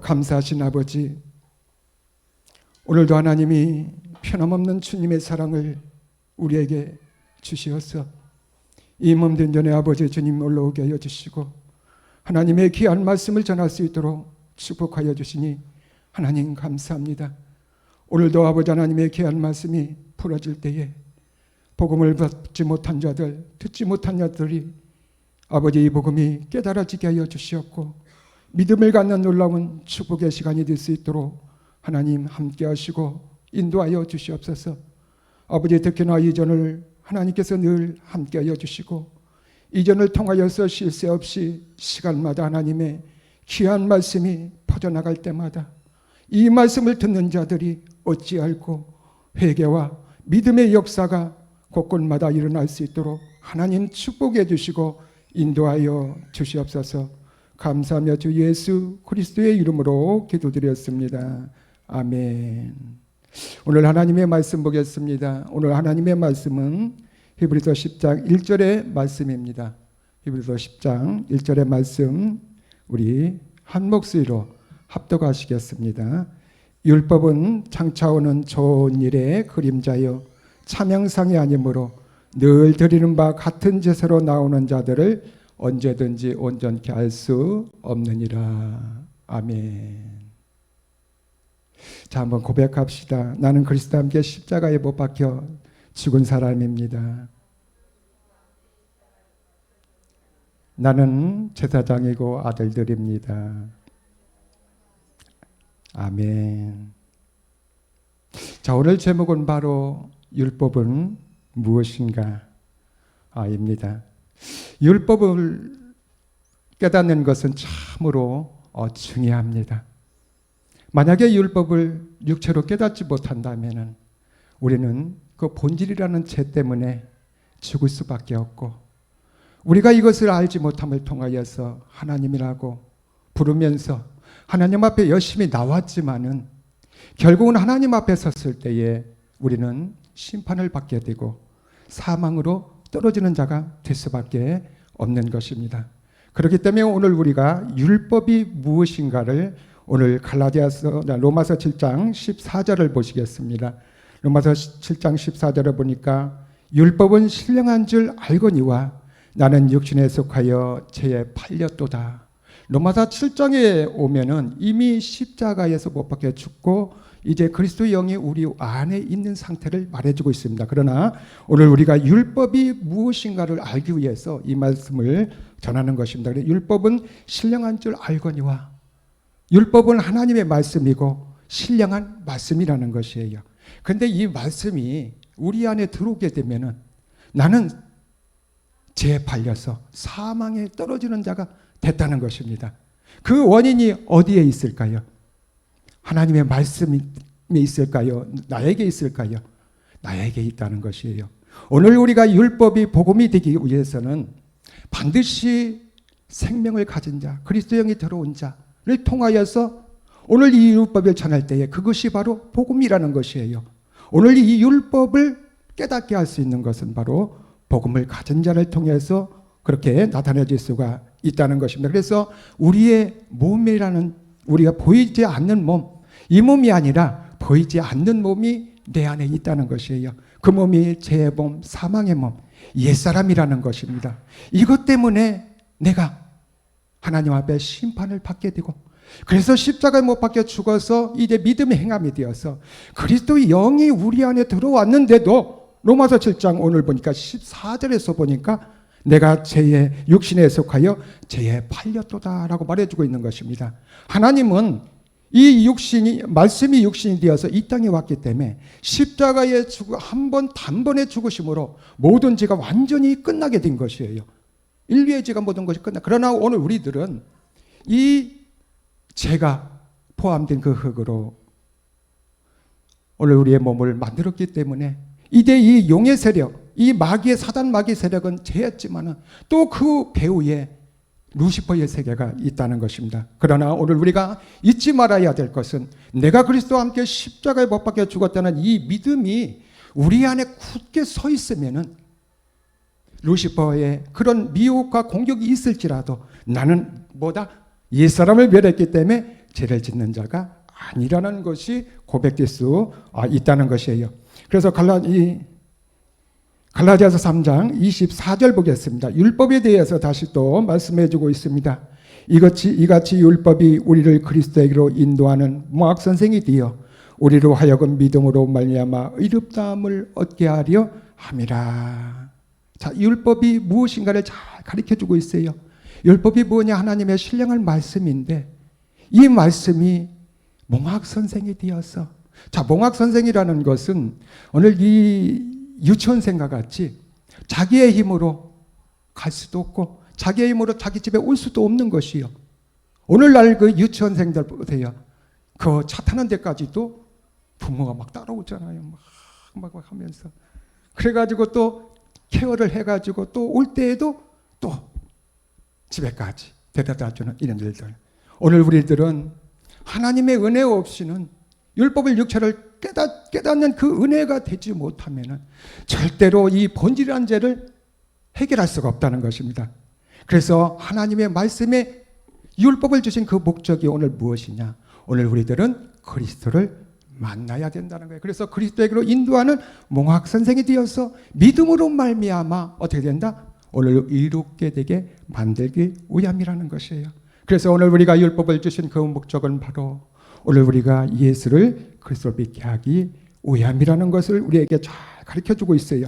감사하신 아버지, 오늘도 하나님이 편함없는 주님의 사랑을 우리에게 주시어서 이 몸된 전에 아버지 주님 올라오게 하여 주시고 하나님의 귀한 말씀을 전할 수 있도록 축복하여 주시니 하나님 감사합니다. 오늘도 아버지 하나님의 귀한 말씀이 풀어질 때에 복음을 받지 못한 자들, 듣지 못한 자들이 아버지 이 복음이 깨달아지게 하여 주시옵고 믿음을 갖는 놀라운 축복의 시간이 될 수 있도록 하나님 함께 하시고 인도하여 주시옵소서. 아버지 특히나 이전을 하나님께서 늘 함께 하여 주시고 이전을 통하여서 쉴 새 없이 시간마다 하나님의 귀한 말씀이 퍼져나갈 때마다 이 말씀을 듣는 자들이 어찌 알고 회개와 믿음의 역사가 곳곳마다 일어날 수 있도록 하나님 축복해 주시고 인도하여 주시옵소서. 감사하며 주 예수 그리스도의 이름으로 기도드렸습니다. 아멘. 오늘 하나님의 말씀 보겠습니다. 오늘 하나님의 말씀은 히브리서 10장 1절의 말씀입니다. 히브리서 10장 1절의 말씀 우리 한 목소리로 합독하시겠습니다. 율법은 장차오는 좋은 일의 그림자요 참형상이 아니므로 늘 드리는 바 같은 제사로 나오는 자들을 언제든지 온전케 할 수 없느니라. 아멘. 자, 한번 고백합시다. 나는 그리스도와 함께 십자가에 못 박혀 죽은 사람입니다. 나는 제사장이고 아들들입니다. 아멘. 자, 오늘 제목은 바로 율법은 무엇인가? 입니다. 율법을 깨닫는 것은 참으로 중요합니다. 만약에 율법을 육체로 깨닫지 못한다면 우리는 그 본질이라는 죄 때문에 죽을 수밖에 없고 우리가 이것을 알지 못함을 통하여서 하나님이라고 부르면서 하나님 앞에 열심히 나왔지만은 결국은 하나님 앞에 섰을 때에 우리는 심판을 받게 되고 사망으로 떨어지는 자가 될 수밖에 없는 것입니다. 그렇기 때문에 오늘 우리가 율법이 무엇인가를 오늘 로마서 7장 14절을 보시겠습니다. 로마서 7장 14절을 보니까 율법은 신령한 줄 알거니와 나는 육신에 속하여 죄에 팔렸도다. 로마서 7장에 오면은 이미 십자가에서 못 박혀 죽고 이제 그리스도의 영이 우리 안에 있는 상태를 말해주고 있습니다. 그러나 오늘 우리가 율법이 무엇인가를 알기 위해서 이 말씀을 전하는 것입니다. 율법은 신령한 줄 알거니와 율법은 하나님의 말씀이고 신령한 말씀이라는 것이에요. 그런데 이 말씀이 우리 안에 들어오게 되면은 나는 죄에 팔려서 사망에 떨어지는 자가 됐다는 것입니다. 그 원인이 어디에 있을까요? 하나님의 말씀이 있을까요? 나에게 있을까요? 나에게 있다는 것이에요. 오늘 우리가 율법이 복음이 되기 위해서는 반드시 생명을 가진 자, 그리스도 영이 들어온 자를 통하여서 오늘 이 율법을 전할 때에 그것이 바로 복음이라는 것이에요. 오늘 이 율법을 깨닫게 할 수 있는 것은 바로 복음을 가진 자를 통해서 그렇게 나타내질 수가 있다는 것입니다. 그래서 우리의 몸이라는 우리가 보이지 않는 몸, 이 몸이 아니라 보이지 않는 몸이 내 안에 있다는 것이에요. 그 몸이 죄의 몸, 사망의 몸, 옛사람이라는 것입니다. 이것 때문에 내가 하나님 앞에 심판을 받게 되고 그래서 십자가에 못 박혀 죽어서 이제 믿음의 행함이 되어서 그리스도의 영이 우리 안에 들어왔는데도 로마서 7장 오늘 보니까 14절에서 보니까 내가 죄의 육신에 속하여 죄에 팔렸도다라고 말해주고 있는 것입니다. 하나님은 이 육신이 말씀이 육신이 되어서 이 땅에 왔기 때문에 십자가에 한 번 단번에 죽으심으로 모든 죄가 완전히 끝나게 된 것이에요. 인류의 죄가 모든 것이 끝나. 그러나 오늘 우리들은 이 죄가 포함된 그 흙으로 오늘 우리의 몸을 만들었기 때문에 이제 이 용의 세력, 이 마귀의 사단 마귀 세력은 죄였지만은 또 그 배후에 루시퍼의 세계가 있다는 것입니다. 그러나 오늘 우리가 잊지 말아야 될 것은 내가 그리스도와 함께 십자가에 못 박혀 죽었다는 이 믿음이 우리 안에 굳게 서 있으면은 루시퍼의 그런 미혹과 공격이 있을지라도 나는 옛사람을 멸했기 때문에 죄를 짓는 자가 아니라는 것이 고백될 수 있다는 것이에요. 그래서 갈라디아서 3장 24절 보겠습니다. 율법에 대해서 다시 또 말씀해 주고 있습니다. 이같이 율법이 우리를 그리스도에게로 인도하는 몽학 선생이 되어 우리로 하여금 믿음으로 말미암아 의롭다함을 얻게 하려 함이라. 자, 율법이 무엇인가를 잘 가르쳐 주고 있어요. 율법이 뭐냐? 하나님의 신령한 말씀인데 이 말씀이 몽학 선생이 되어서, 자, 몽학 선생이라는 것은 오늘 이 유치원생과 같이 자기의 힘으로 갈 수도 없고 자기의 힘으로 자기 집에 올 수도 없는 것이요. 오늘날 그 유치원생들 보세요. 그 차 타는 데까지도 부모가 막 따라오잖아요. 막 하면서. 그래가지고 또 케어를 해가지고 또 올 때에도 또 집에까지 데려다주는 이런 일들. 오늘 우리들은 하나님의 은혜 없이는 율법을 육체를 깨닫는 그 은혜가 되지 못하면 절대로 이 본질이라는 죄를 해결할 수가 없다는 것입니다. 그래서 하나님의 말씀에 율법을 주신 그 목적이 오늘 무엇이냐? 오늘 우리들은 그리스도를 만나야 된다는 거예요. 그래서 그리스도에게로 인도하는 몽학 선생이 되어서 믿음으로 말미암아 어떻게 된다? 오늘 의롭게 되게 만들기 위함이라는 것이에요. 그래서 오늘 우리가 율법을 주신 그 목적은 바로 오늘 우리가 예수를 그리스도로 믿게 하기 위함이라는 것을 우리에게 잘 가르쳐주고 있어요.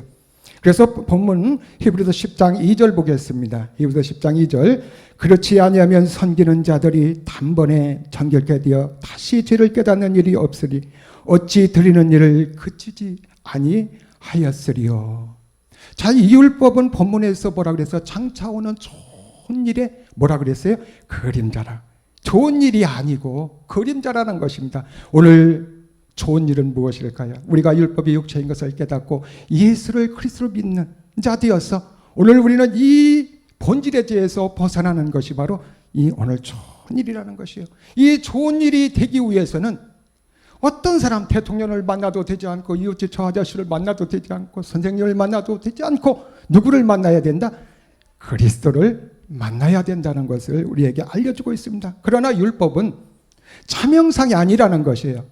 그래서 본문 히브리서 10장 2절 보겠습니다. 히브리서 10장 2절. 그렇지 아니하면 섬기는 자들이 단번에 정결케 되어 다시 죄를 깨닫는 일이 없으리 어찌 드리는 일을 그치지 아니하였으리요. 자, 이 율법은 본문에서 뭐라 그랬어요? 장차 오는 좋은 일에 뭐라 그랬어요? 그림자라. 좋은 일이 아니고 그림자라는 것입니다. 오늘 좋은 일은 무엇일까요? 우리가 율법이 육체인 것을 깨닫고 예수를 그리스도로 믿는 자 되어서 오늘 우리는 이 본질에 대해서 벗어나는 것이 바로 이 오늘 좋은 일이라는 것이에요. 이 좋은 일이 되기 위해서는 어떤 사람 대통령을 만나도 되지 않고 이웃집 저 아저씨를 만나도 되지 않고 선생님을 만나도 되지 않고 누구를 만나야 된다? 그리스도를 만나야 된다는 것을 우리에게 알려주고 있습니다. 그러나 율법은 차명상이 아니라는 것이에요.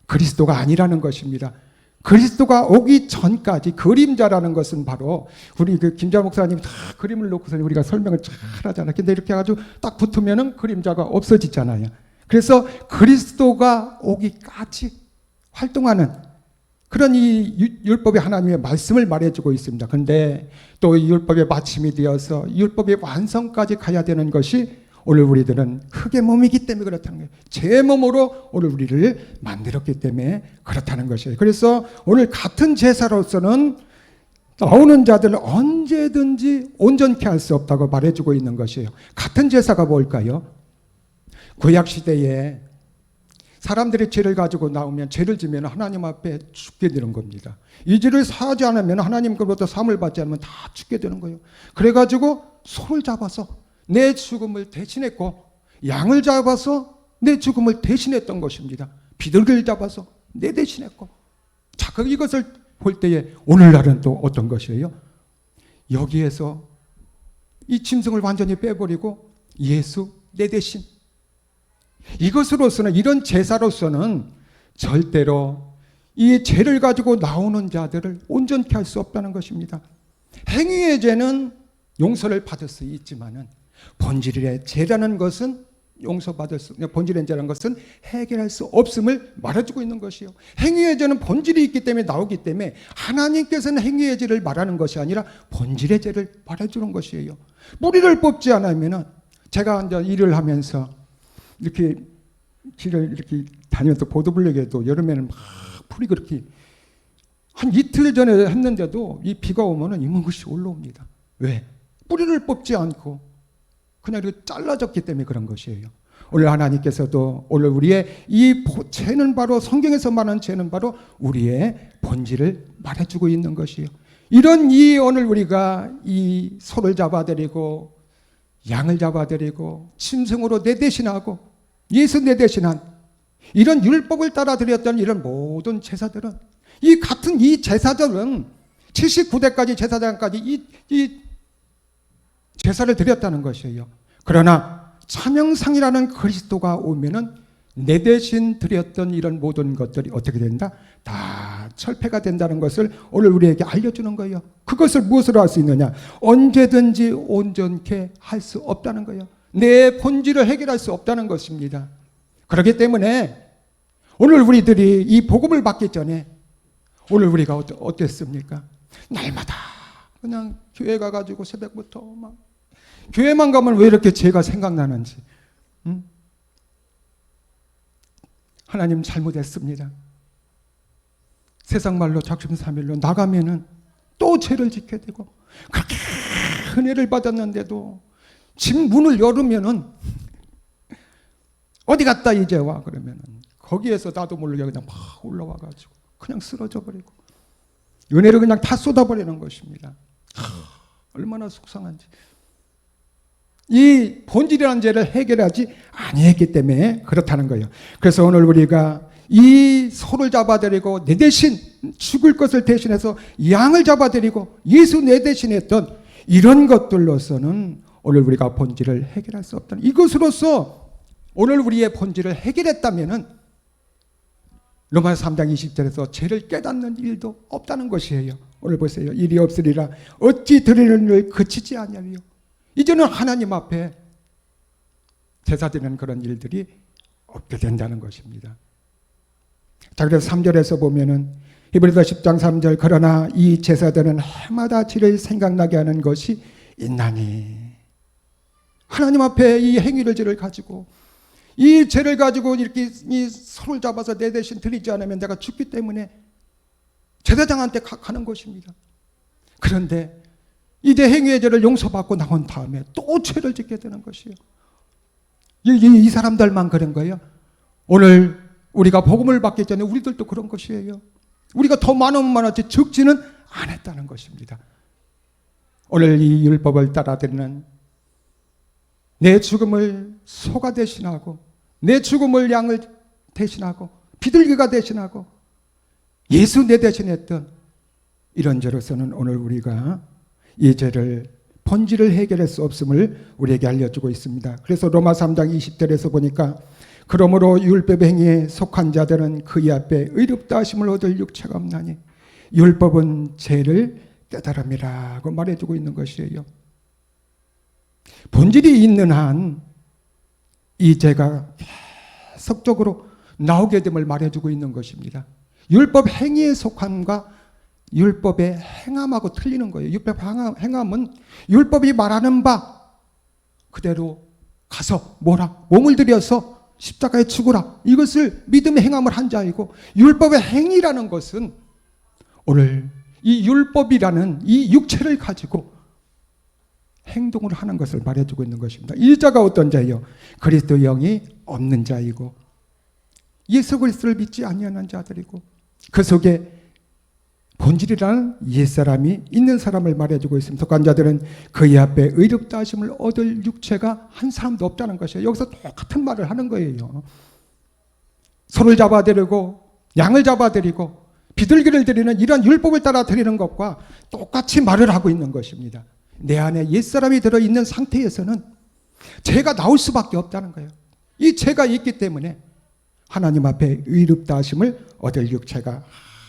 그리스도가 아니라는 것입니다. 그리스도가 오기 전까지 그림자라는 것은 바로 우리 그 김자 목사님이 다 그림을 놓고서 우리가 설명을 잘 하잖아요. 근데 이렇게 해가지고 딱 붙으면은 그림자가 없어지잖아요. 그래서 그리스도가 오기까지 활동하는 그런 이 율법이 하나님의 말씀을 말해주고 있습니다. 그런데 또 이 율법의 마침이 되어서 율법의 완성까지 가야 되는 것이 오늘 우리들은 흙의 몸이기 때문에 그렇다는 거예요. 제 몸으로 오늘 우리를 만들었기 때문에 그렇다는 것이에요. 그래서 오늘 같은 제사로서는 나오는 자들을 언제든지 온전케 할 수 없다고 말해주고 있는 것이에요. 같은 제사가 뭘까요? 구약시대에 사람들이 죄를 가지고 나오면 죄를 지면 하나님 앞에 죽게 되는 겁니다. 이 죄를 사하지 않으면 하나님께로부터 사함을 받지 않으면 다 죽게 되는 거예요. 그래가지고 소를 잡아서 내 죽음을 대신했고 양을 잡아서 내 죽음을 대신했던 것입니다. 비둘기를 잡아서 내 대신했고. 자, 이것을 볼 때에 오늘날은 또 어떤 것이에요? 여기에서 이 짐승을 완전히 빼버리고 예수 내 대신, 이것으로서는 이런 제사로서는 절대로 이 죄를 가지고 나오는 자들을 온전케 할 수 없다는 것입니다. 행위의 죄는 용서를 받을 수 있지만은 본질의 죄라는 것은 용서받을 수, 본질의 죄라는 것은 해결할 수 없음을 말해주고 있는 것이요. 행위의 죄는 본질이 있기 때문에 나오기 때문에 하나님께서는 행위의 죄를 말하는 것이 아니라 본질의 죄를 말해주는 것이에요. 뿌리를 뽑지 않으면은 제가 이제 일을 하면서 이렇게 길을 이렇게 다니면서 보도블록에도 여름에는 막 풀이 그렇게 한 이틀 전에 했는데도 이 비가 오면은 이만큼씩 올라옵니다. 왜? 뿌리를 뽑지 않고 그냥 이렇게 잘라졌기 때문에 그런 것이에요. 오늘 하나님께서도 오늘 우리의 이 죄는 바로 성경에서 말하는 죄는 바로 우리의 본질을 말해주고 있는 것이에요. 이런 이 오늘 우리가 이 소를 잡아드리고 양을 잡아드리고 짐승으로 내 대신하고 예수 내 대신한 이런 율법을 따라 드렸던 이런 모든 제사들은 이 같은 이 제사들은 79대까지 제사장까지 이 제사를 드렸다는 것이에요. 그러나 찬양상이라는 그리스도가 오면은 내 대신 드렸던 이런 모든 것들이 어떻게 된다? 다 철폐가 된다는 것을 오늘 우리에게 알려주는 거예요. 그것을 무엇으로 할 수 있느냐? 언제든지 온전케 할 수 없다는 거예요. 내 본질을 해결할 수 없다는 것입니다. 그렇기 때문에 오늘 우리들이 이 복음을 받기 전에 오늘 우리가 어땠습니까? 날마다 그냥 교회 가가지고 새벽부터 막 교회만 가면 왜 이렇게 죄가 생각나는지. 하나님 잘못했습니다. 세상 말로 작심삼일로 나가면은 또 죄를 짓게 되고, 그렇게 은혜를 받았는데도 집 문을 열으면은 어디 갔다 이제 와 그러면은 거기에서 나도 모르게 그냥 막 올라와가지고 그냥 쓰러져 버리고 은혜를 그냥 다 쏟아버리는 것입니다. 얼마나 속상한지. 이 본질이라는 죄를 해결하지 아니했기 때문에 그렇다는 거예요. 그래서 오늘 우리가 이 소를 잡아드리고 내 대신 죽을 것을 대신해서 양을 잡아드리고 예수 내 대신 했던 이런 것들로서는 오늘 우리가 본질을 해결할 수 없다는, 이것으로서 오늘 우리의 본질을 해결했다면은 로마서 3장 20절에서 죄를 깨닫는 일도 없다는 것이에요. 오늘 보세요. 일이 없으리라 어찌 드리는 일 그치지 아니하리요. 이제는 하나님 앞에 제사드리는 그런 일들이 없게 된다는 것입니다. 자, 그래서 3절에서 보면은 히브리서 10장 3절, 그러나 이 제사들은 해마다 지를 생각나게 하는 것이 있나니. 하나님 앞에 이 행위를 죄를 가지고 이 죄를 가지고 이렇게 이 소를 잡아서 내 대신 드리지 않으면 내가 죽기 때문에 제사장한테 가는 것입니다. 그런데 이제 행위의 죄를 용서받고 나온 다음에 또 죄를 짓게 되는 것이에요. 이 사람들만 그런 거예요. 오늘 우리가 복음을 받기 전에 우리들도 그런 것이에요. 우리가 더 많으면 많았지 적지는 않았다는 것입니다. 오늘 이 율법을 따라드리는 내 죽음을 소가 대신하고 내 죽음을 양을 대신하고 비둘기가 대신하고 예수 내 대신했던 이런 죄로서는 오늘 우리가 이 죄를 본질을 해결할 수 없음을 우리에게 알려주고 있습니다. 그래서 로마 3장 20절에서 보니까 그러므로 율법 행위에 속한 자들은 그의 앞에 의롭다 하심을 얻을 육체가 없나니 율법은 죄를 깨달음이라고 말해주고 있는 것이에요. 본질이 있는 한 이 죄가 계속적으로 나오게 됨을 말해주고 있는 것입니다. 율법 행위에 속함과 율법의 행함하고 틀리는 거예요. 율법 행함은 율법이 말하는 바 그대로 가서 뭐라? 몸을 들여서 십자가에 죽으라. 이것을 믿음의 행함을 한 자이고, 율법의 행위라는 것은 오늘 이 율법이라는 이 육체를 가지고 행동을 하는 것을 말해주고 있는 것입니다. 이 자가 어떤 자예요? 그리스도 영이 없는 자이고 예수 그리스도를 믿지 아니하는 자들이고 그 속에 본질이라는 옛사람이 있는 사람을 말해주고 있습니다. 속한 자들은 그의 앞에 의롭다 하심을 얻을 육체가 한 사람도 없다는 것이에요. 여기서 똑같은 말을 하는 거예요. 소를 잡아드리고 양을 잡아드리고 비둘기를 드리는 이런 율법을 따라 드리는 것과 똑같이 말을 하고 있는 것입니다. 내 안에 옛사람이 들어있는 상태에서는 죄가 나올 수밖에 없다는 거예요. 이 죄가 있기 때문에 하나님 앞에 의롭다 하심을 얻을 육체가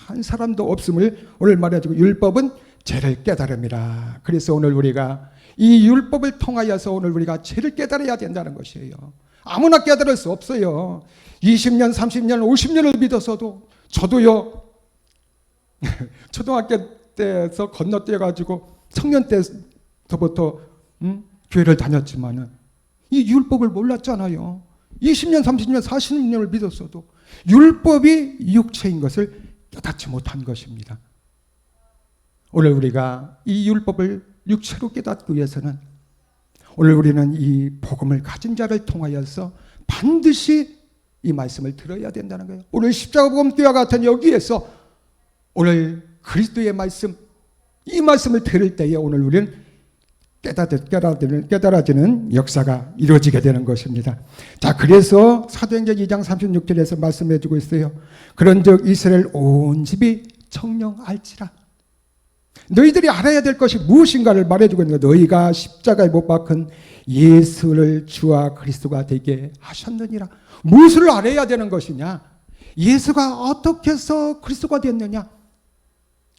한 사람도 없음을 오늘 말해주고, 율법은 죄를 깨달음이라. 그래서 오늘 우리가 이 율법을 통하여서 오늘 우리가 죄를 깨달아야 된다는 것이에요. 아무나 깨달을 수 없어요. 20년, 30년, 50년을 믿어서도 저도요 초등학교 때에서 건너뛰어가지고 청년 때부터 교회를 다녔지만은 이 율법을 몰랐잖아요. 20년, 30년, 40년을 믿었어도 율법이 육체인 것을 깨닫지 못한 것입니다. 오늘 우리가 이 율법을 육체로 깨닫기 위해서는 오늘 우리는 이 복음을 가진 자를 통하여서 반드시 이 말씀을 들어야 된다는 거예요. 오늘 십자가복음교회와 같은 여기에서 오늘 그리스도의 말씀, 이 말씀을 들을 때에 오늘 우리는 깨달아지는 역사가 이루어지게 되는 것입니다. 자, 그래서 사도행전 2장 36절에서 말씀해 주고 있어요. 그런즉 이스라엘 온 집이 청령할지라. 너희들이 알아야 될 것이 무엇인가를 말해주고 있는 거예요. 너희가 십자가에 못 박힌 예수를 주와 그리스도가 되게 하셨느니라. 무엇을 알아야 되는 것이냐? 예수가 어떻게 해서 그리스도가 됐느냐?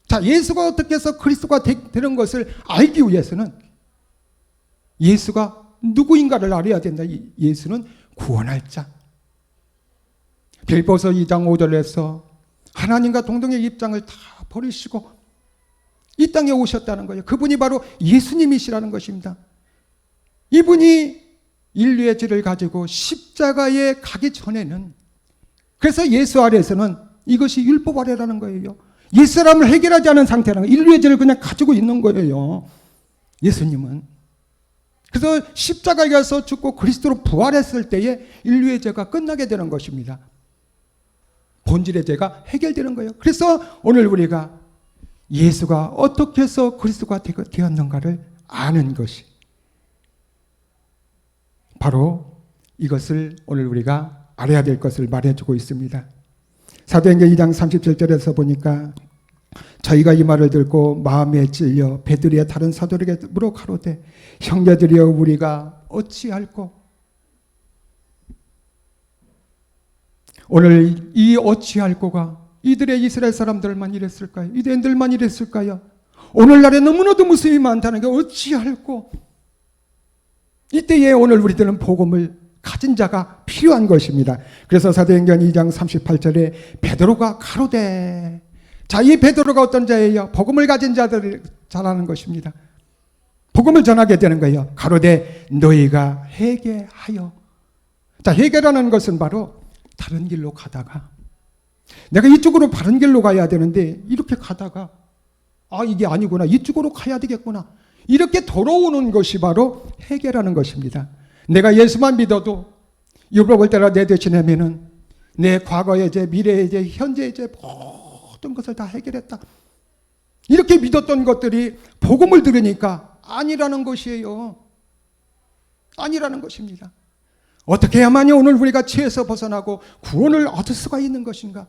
자, 예수가 어떻게 해서 그리스도가 되는 것을 알기 위해서는 예수가 누구인가를 알아야 된다. 예수는 구원할 자. 빌보서 2장 5절에서 하나님과 동등의 입장을 다 버리시고 이 땅에 오셨다는 거예요. 그분이 바로 예수님이시라는 것입니다. 이분이 인류의 죄를 가지고 십자가에 가기 전에는, 그래서 예수 아래에서는 이것이 율법 아래라는 거예요. 옛사람을 해결하지 않은 상태라는 거예요. 인류의 죄를 그냥 가지고 있는 거예요, 예수님은. 그래서 십자가에 가서 죽고 그리스도로 부활했을 때에 인류의 죄가 끝나게 되는 것입니다. 본질의 죄가 해결되는 거예요. 그래서 오늘 우리가 예수가 어떻게 해서 그리스도가 되었는가를 아는 것이 바로 이것을 오늘 우리가 알아야 될 것을 말해주고 있습니다. 사도행전 2장 37절에서 보니까 저희가 이 말을 듣고 마음에 찔려 베드로의 다른 사도에게 물어 가로되 형제들이여 우리가 어찌할꼬. 오늘 이 어찌할꼬가 이들의 이스라엘 사람들만 이랬을까요? 이들만 이랬을까요? 오늘날에 너무나도 무수히 많다는 게 어찌할꼬. 이때에 오늘 우리들은 복음을 가진 자가 필요한 것입니다. 그래서 사도행전 2장 38절에 베드로가 가로되, 자, 이 베드로가 어떤 자예요? 복음을 가진 자들을 잘하는 것입니다. 복음을 전하게 되는 거예요. 가로되 너희가 회개하여. 자, 회개라는 것은 바로 다른 길로 가다가 내가 이쪽으로 바른 길로 가야 되는데 이렇게 가다가 이게 아니구나, 이쪽으로 가야 되겠구나, 이렇게 돌아오는 것이 바로 회개라는 것입니다. 내가 예수만 믿어도 율법을 따라 내 대신하면은 내 과거의 죄, 미래의 죄, 현재의 죄 모든 것을 다 해결했다, 이렇게 믿었던 것들이 복음을 들으니까 아니라는 것이에요. 아니라는 것입니다. 어떻게 해야만이 오늘 우리가 죄에서 벗어나고 구원을 얻을 수가 있는 것인가?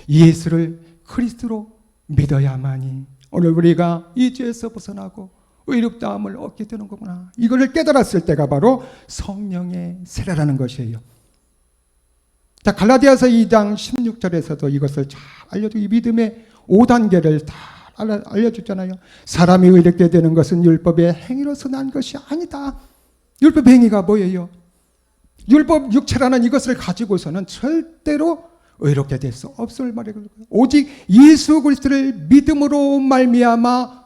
예수를 그리스도로 믿어야만이 오늘 우리가 이 죄에서 벗어나고 의롭다함을 얻게 되는 거구나, 이거를 깨달았을 때가 바로 성령의 세례라는 것이에요. 자, 갈라디아서 2장 16절에서도 이것을 잘 알려주고 이 믿음의 5단계를 다 알려주잖아요. 사람이 의롭게 되는 것은 율법의 행위로서 난 것이 아니다. 율법 행위가 뭐예요? 율법 육체라는 이것을 가지고서는 절대로 의롭게 될 수 없을 말이에요. 오직 예수 그리스도를 믿음으로 말미암아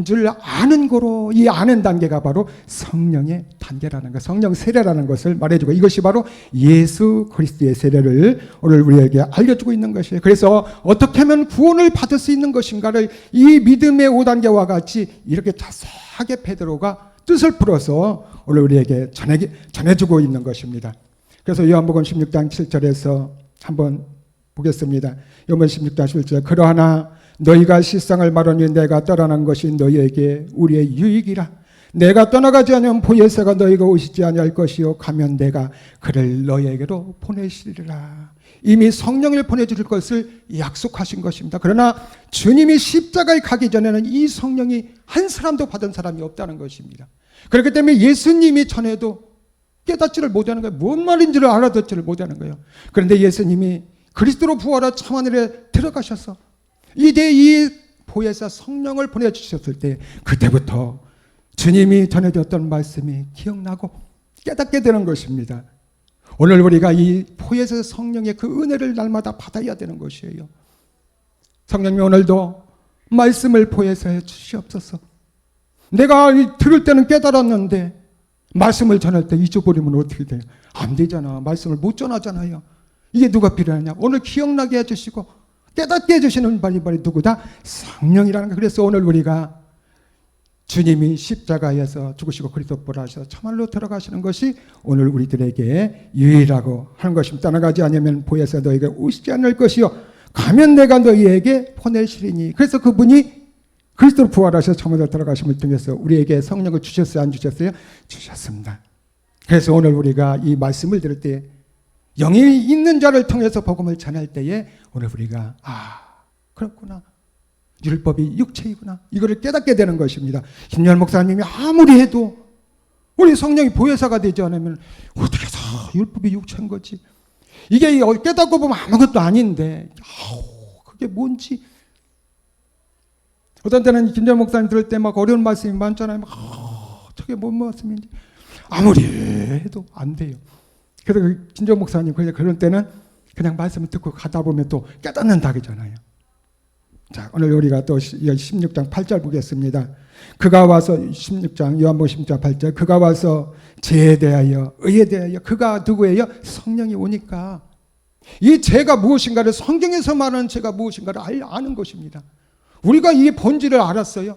줄 아는 거로, 이 아는 단계가 바로 성령의 단계라는 것, 성령 세례라는 것을 말해주고, 이것이 바로 예수 그리스도의 세례를 오늘 우리에게 알려주고 있는 것이에요. 그래서 어떻게 하면 구원을 받을 수 있는 것인가를 이 믿음의 5단계와 같이 이렇게 자세하게 베드로가 뜻을 풀어서 오늘 우리에게 전해주고 있는 것입니다. 그래서 요한복음 16장 7절에서 한번 보겠습니다. 요한복음 16장 7절, 그러하나 너희가 실상을 말하니 내가 떠나는 것이 너희에게 우리의 유익이라. 내가 떠나가지 않으면 보혜사가 너희가 오시지 아니할 것이요 가면 내가 그를 너희에게로 보내시리라. 이미 성령을 보내줄 것을 약속하신 것입니다. 그러나 주님이 십자가에 가기 전에는 이 성령이 한 사람도 받은 사람이 없다는 것입니다. 그렇기 때문에 예수님이 전에도 깨닫지를 못하는 거예요. 뭔 말인지를 알아듣지를 못하는 거예요. 그런데 예수님이 그리스도로 부활하 참하늘에 들어가셔서 이제 이 보혜사 성령을 보내주셨을 때 그때부터 주님이 전해줬던 말씀이 기억나고 깨닫게 되는 것입니다. 오늘 우리가 이 보혜사 성령의 그 은혜를 날마다 받아야 되는 것이에요. 성령님 오늘도 말씀을 보혜사해 주시옵소서. 내가 들을 때는 깨달았는데 말씀을 전할 때 잊어버리면 어떻게 돼요? 안 되잖아. 말씀을 못 전하잖아요. 이게 누가 필요하냐? 오늘 기억나게 해주시고 깨닫게 해주시는 분이 바로 누구다? 성령이라는 거. 그래서 오늘 우리가 주님이 십자가에서 죽으시고 그리스도 부활하셔서 참말로 들어가시는 것이 오늘 우리들에게 유일하고 하는 것입니다. 떠나가지 않으면 보혜사 너희에게 오시지 않을 것이요 가면 내가 너희에게 보내시리니. 그래서 그분이 그리스도로 부활하셔서 참말로 들어가심을 통해서 우리에게 성령을 주셨어요? 안 주셨어요? 주셨습니다. 그래서 오늘 우리가 이 말씀을 들을 때 영이 있는 자를 통해서 복음을 전할 때에 오늘 우리가 그렇구나. 율법이 육체이구나. 이거를 깨닫게 되는 것입니다. 김연 목사님이 아무리 해도 우리 성령이 보혜사가 되지 않으면 어떻게 해서 율법이 육체인 거지. 이게 깨닫고 보면 아무것도 아닌데 그게 뭔지. 어떤 때는 김연 목사님 들을 때 막 어려운 말씀이 많잖아요. 어떻게 뭔 말씀인지 아무리 해도 안 돼요. 그래서 김연 목사님 그런 때는 그냥 말씀을 듣고 가다 보면 또 깨닫는다잖아요. 자, 오늘 우리가 또 16장 8절 보겠습니다. 그가 와서 16장 요한복음 16장 8절 그가 와서 죄에 대하여 의에 대하여 그가 누구예요? 성령이 오니까 이 죄가 무엇인가를 성경에서 말하는 죄가 무엇인가를 아는 것입니다. 우리가 이 본질을 알았어요?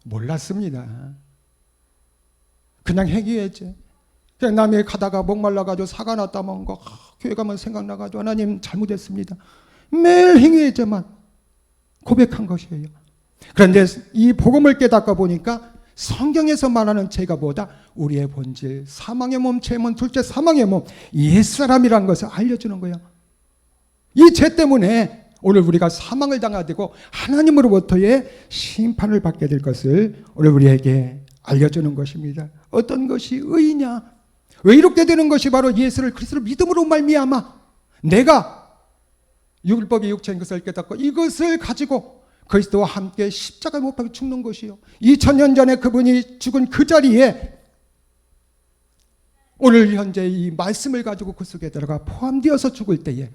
몰랐습니다. 그냥 행위의 죄. 그냥 남이 가다가 목말라가지고 사가 났다 먹은 거 교회 가면 생각나가지고 하나님 잘못했습니다. 매일 행위의 죄만 고백한 것이에요. 그런데 이 복음을 깨닫고 보니까 성경에서 말하는 죄가 뭐다? 우리의 본질, 사망의 몸, 죄문, 둘째 사망의 몸, 옛사람이라는 것을 알려주는 거예요. 이 죄 때문에 오늘 우리가 사망을 당하게 되고 하나님으로부터의 심판을 받게 될 것을 오늘 우리에게 알려주는 것입니다. 어떤 것이 의냐? 왜 이렇게 되는 것이 바로 예수를 그리스도를 믿음으로 말미암아 내가 율법이 육체인 것을 깨닫고 이것을 가지고 그리스도와 함께 십자가에 못 박혀 죽는 것이요. 2000년 전에 그분이 죽은 그 자리에 오늘 현재 이 말씀을 가지고 그 속에 들어가 포함되어서 죽을 때에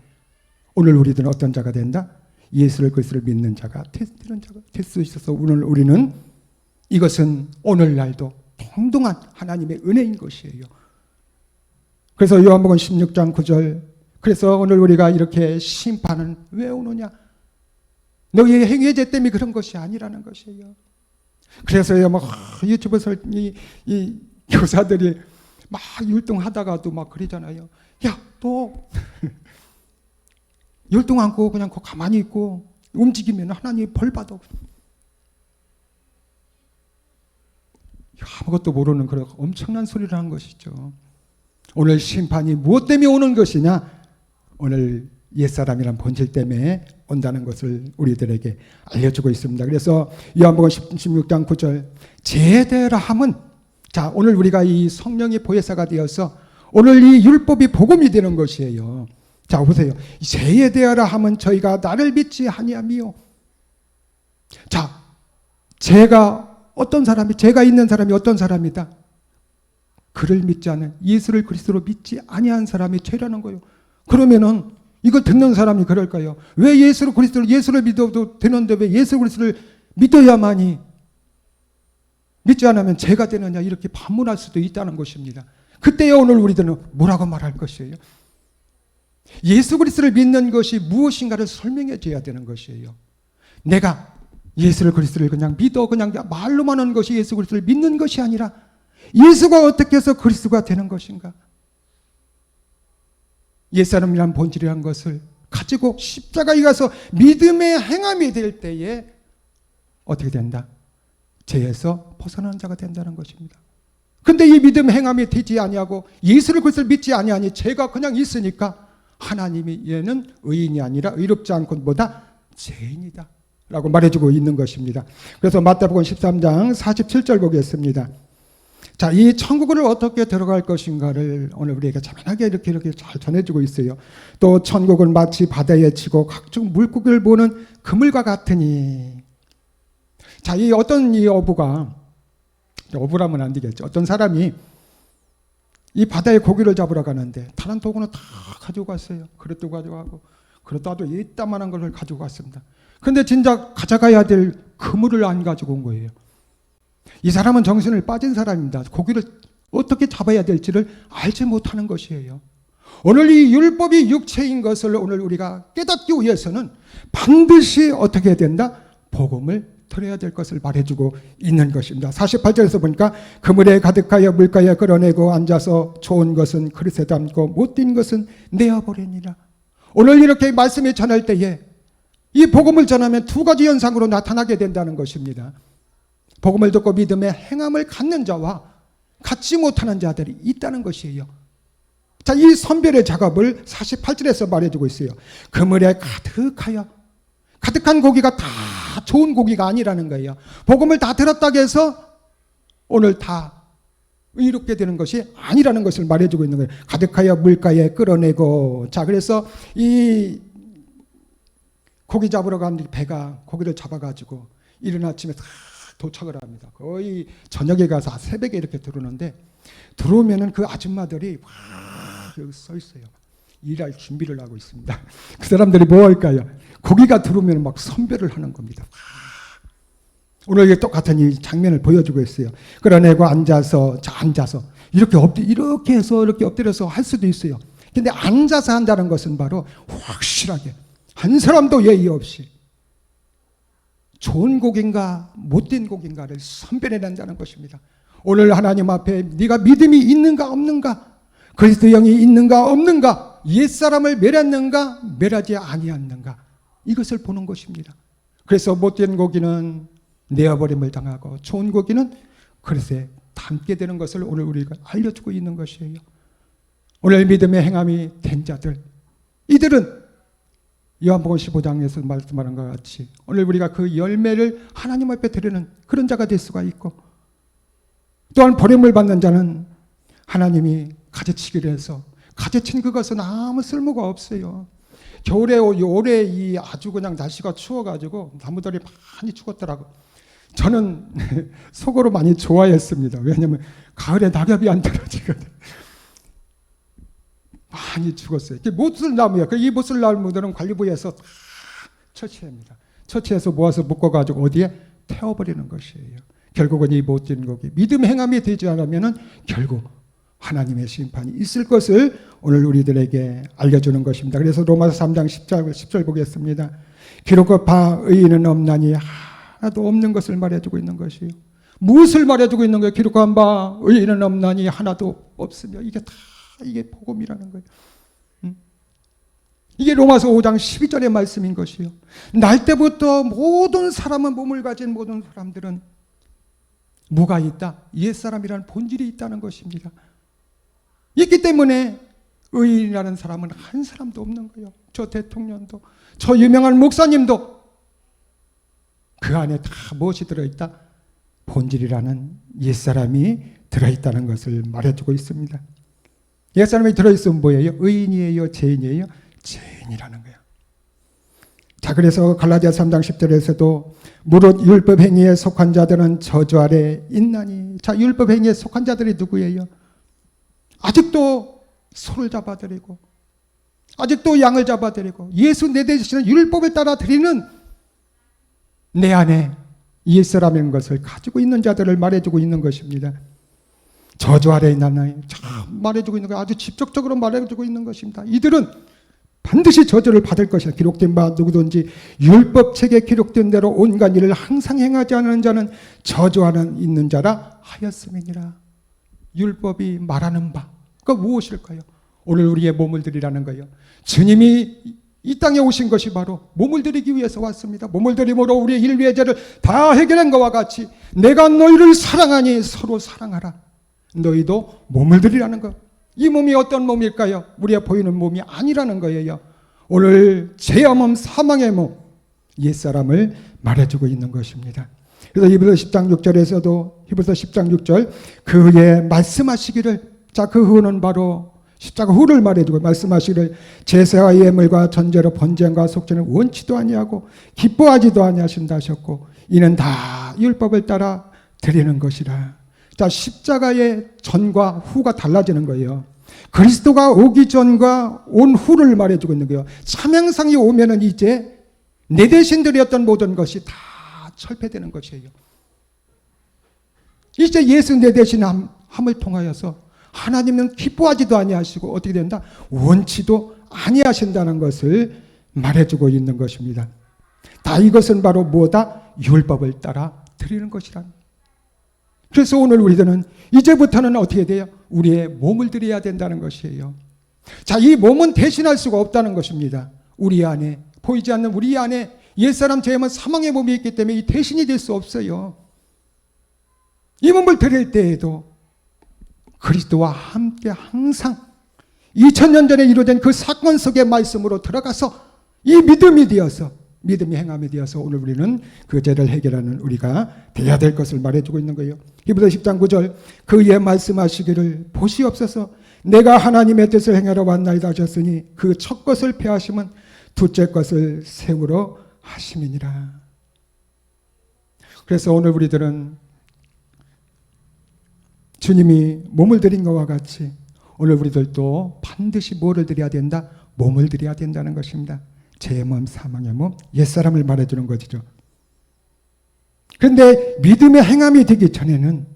오늘 우리들은 어떤 자가 된다? 예수를 그리스도를 믿는 자가 되는 자가 될 수 있어서 오늘 우리는 이것은 오늘날도 동등한 하나님의 은혜인 것이에요. 그래서 요한복음 16장 9절 그래서 오늘 우리가 이렇게 심판은 왜 오느냐? 너희의 행위의 죄 때문에 그런 것이 아니라는 것이에요. 그래서요, 막 유튜브에서 이 교사들이 막 율동하다가도 막 그러잖아요. 야, 너 율동 않고 그냥 가만히 있고 움직이면 하나님이 벌 받아. 아무것도 모르는 그런 엄청난 소리를 하는 것이죠. 오늘 심판이 무엇 때문에 오는 것이냐? 오늘 옛사람이란 본질 때문에 온다는 것을 우리들에게 알려주고 있습니다. 그래서 요한복음 16장 9절 죄에 대하라 함은 자 오늘 우리가 이 성령의 보혜사가 되어서 오늘 이 율법이 복음이 되는 것이에요. 자 보세요. 죄에 대하라 함은 저희가 나를 믿지 아니하미요. 자 죄가 어떤 사람이 죄가 있는 사람이 어떤 사람이다? 그를 믿지 않은 예수를 그리스도로 믿지 아니한 사람이 죄라는 거예요. 그러면은 이걸 듣는 사람이 그럴까요? 왜 예수를 믿어도 되는데 왜 예수 그리스도를 믿어야만이 믿지 않으면 죄가 되느냐 이렇게 반문할 수도 있다는 것입니다. 그때에 오늘 우리들은 뭐라고 말할 것이에요? 예수 그리스도를 믿는 것이 무엇인가를 설명해 줘야 되는 것이에요. 내가 예수를 그리스도를 그냥 말로만 하는 것이 예수 그리스도를 믿는 것이 아니라 예수가 어떻게 해서 그리스도가 되는 것인가? 옛사람이란 본질이란 것을 가지고 십자가에 가서 믿음의 행함이 될 때에 어떻게 된다? 죄에서 벗어나는 자가 된다는 것입니다. 근데 이 믿음 행함이 되지 아니하고 예수를 그리스도를 믿지 아니하니 죄가 그냥 있으니까 하나님이 얘는 의인이 아니라 의롭지 않고 뭐다? 죄인이다 라고 말해주고 있는 것입니다. 그래서 마태복음 13장 47절 보겠습니다. 자, 이 천국을 어떻게 들어갈 것인가를 오늘 우리에게 자세하게 이렇게 잘 전해주고 있어요. 또 천국은 마치 바다에 치고 각종 물고기를 보는 그물과 같으니. 자, 이 어떤 이 어부라면 안 되겠죠. 어떤 사람이 이 바다에 고기를 잡으러 가는데 다른 도구는 다 가지고 갔어요. 그릇도 가져가고 그릇도 이따만한 걸 가지고 갔습니다. 근데 진작 가져가야 될 그물을 안 가지고 온 거예요. 이 사람은 정신을 빠진 사람입니다. 고기를 어떻게 잡아야 될지를 알지 못하는 것이에요. 오늘 이 율법이 육체인 것을 오늘 우리가 깨닫기 위해서는 반드시 어떻게 해야 된다? 복음을 들어야 될 것을 말해주고 있는 것입니다. 48절에서 보니까 그물에 가득하여 물가에 끌어내고 앉아서 좋은 것은 그릇에 담고 못된 것은 내어버리니라. 오늘 이렇게 말씀이 전할 때에 이 복음을 전하면 두 가지 현상으로 나타나게 된다는 것입니다. 복음을 듣고 믿음의 행함을 갖는 자와 갖지 못하는 자들이 있다는 것이에요. 자, 이 선별의 작업을 48절에서 말해주고 있어요. 그물에 가득한 고기가 다 다 좋은 고기가 아니라는 거예요. 복음을 다 들었다고 해서 오늘 다 의롭게 되는 것이 아니라는 것을 말해주고 있는 거예요. 가득하여 물가에 끌어내고. 자, 그래서 이 고기 잡으러 간 배가 고기를 잡아가지고 이른 아침에 다 도착을 합니다. 거의 저녁에 가서 새벽에 이렇게 들어오는데, 들어오면은 그 아줌마들이 막 여기 서 있어요. 일할 준비를 하고 있습니다. 그 사람들이 뭐 할까요? 고기가 들어오면 막 선별을 하는 겁니다. 오늘 똑같은 이 장면을 보여주고 있어요. 끌어내고 앉아서 이렇게 해서 이렇게 엎드려서 할 수도 있어요. 근데 앉아서 한다는 것은 바로 확실하게 한 사람도 예의 없이 좋은 곡인가 못된 곡인가를 선별해낸다는 것입니다. 오늘 하나님 앞에 네가 믿음이 있는가 없는가, 그리스도 영이 있는가 없는가, 옛사람을 멸했는가 멸하지 아니했는가, 이것을 보는 것입니다. 그래서 못된 고기는 내어버림을 당하고 좋은 고기는 그릇에 담게 되는 것을 오늘 우리가 알려주고 있는 것이에요. 오늘 믿음의 행함이 된 자들, 이들은 요한복음 15장에서 말씀하는 것 같이 오늘 우리가 그 열매를 하나님 앞에 드리는 그런 자가 될 수가 있고, 또한 버림을 받는 자는 하나님이 가지치기를 해서 가지친 그것은 아무 쓸모가 없어요. 겨울에 올해 이 아주 그냥 날씨가 추워가지고 나무들이 많이 죽었더라고. 저는 속으로 많이 좋아했습니다. 왜냐하면 가을에 낙엽이 안 떨어지거든. 많이 죽었어요. 모슬나무야. 이 모슬나무들은 관리부에서 다 처치합니다. 처치해서 모아서 묶어가지고 어디에 태워버리는 것이에요. 결국은 이 못된 고기, 믿음 행함이 되지 않으면 결국 하나님의 심판이 있을 것을 오늘 우리들에게 알려주는 것입니다. 그래서 로마서 3장 10절 보겠습니다. 기록과 바 의인은 없나니 하나도 없는 것을 말해주고 있는 것이에요. 무엇을 말해주고 있는 거예요? 기록한 바 의인은 없나니 하나도 없으며. 이게 복음이라는 거예요. 이게 로마서 5장 12절의 말씀인 것이요. 날 때부터 모든 사람은, 몸을 가진 모든 사람들은 뭐가 있다? 옛사람이라는 본질이 있다는 것입니다. 있기 때문에 의인이라는 사람은 한 사람도 없는 거예요. 저 대통령도, 저 유명한 목사님도 그 안에 다 무엇이 들어있다? 본질이라는 옛사람이 들어있다는 것을 말해주고 있습니다. 옛사람이 들어있으면 뭐예요? 의인이에요? 죄인이에요? 죄인이라는 거예요. 자, 그래서 갈라디아 3장 10절에서도 무릇 율법 행위에 속한 자들은 저주 아래 있나니. 자, 율법 행위에 속한 자들이 누구예요? 아직도 소를 잡아드리고, 아직도 양을 잡아드리고, 예수 내대시는 율법을 따라 드리는 내 안에 옛사람인 것을 가지고 있는 자들을 말해주고 있는 것입니다. 저주 아래 있나니. 참 말해주고 있는 거, 아주 직접적으로 말해주고 있는 것입니다. 이들은 반드시 저주를 받을 것이다. 기록된 바 누구든지 율법책에 기록된 대로 온갖 일을 항상 행하지 않는 자는 저주 안에 있는 자라 하였음이니라. 율법이 말하는 바가 무엇일까요? 오늘 우리의 몸을 드리라는 거예요. 주님이 이 땅에 오신 것이 바로 몸을 드리기 위해서 왔습니다. 몸을 드림으로 우리의 인류의 죄를 다 해결한 것과 같이 내가 너희를 사랑하니 서로 사랑하라. 너희도 몸을 드리라는 것. 이 몸이 어떤 몸일까요? 우리가 보이는 몸이 아니라는 거예요. 오늘 죄의 몸, 사망의 몸, 옛사람을 말해주고 있는 것입니다. 그래서 히브리서 10장 6절에서도 히브리서 10장 6절 그 후에 말씀하시기를, 자, 그 후는 바로 십자가 후를 말해주고 말씀하시기를 제사와 예물과 전제로 번제와 속죄는 원치도 아니하고 기뻐하지도 아니하신다 하셨고 이는 다 율법을 따라 드리는 것이라. 자, 십자가의 전과 후가 달라지는 거예요. 그리스도가 오기 전과 온 후를 말해주고 있는 거예요. 참행상이 오면은 이제 내 대신 드렸던 모든 것이 다 철폐되는 것이에요. 이제 예수 내 대신 함을 통하여서 하나님은 기뻐하지도 아니하시고 어떻게 된다? 원치도 아니하신다는 것을 말해주고 있는 것입니다. 다 이것은 바로 뭐다? 율법을 따라 드리는 것이란. 그래서 오늘 우리들은 이제부터는 어떻게 돼요? 우리의 몸을 드려야 된다는 것이에요. 자, 이 몸은 대신할 수가 없다는 것입니다. 우리 안에, 보이지 않는 우리 안에 옛사람 죄만 사망의 몸이 있기 때문에 이 대신이 될 수 없어요. 이 몸을 드릴 때에도 그리스도와 함께 항상 2000년 전에 이루어진 그 사건 속의 말씀으로 들어가서 이 믿음이 되어서 믿음이 행함에 되어서 오늘 우리는 그 죄를 해결하는 우리가 돼야 될 것을 말해주고 있는 거예요. 히브리서 10장 9절 그의 말씀하시기를 보시옵소서 내가 하나님의 뜻을 행하러 왔나이다 하셨으니 그 첫 것을 폐하심은 둘째 것을 세우러 하심이니라. 그래서 오늘 우리들은 주님이 몸을 드린 것과 같이 오늘 우리들도 반드시 뭐를 드려야 된다? 몸을 드려야 된다는 것입니다. 죄의 몸, 사망의 몸, 옛사람을 말해주는 것이죠. 그런데 믿음의 행함이 되기 전에는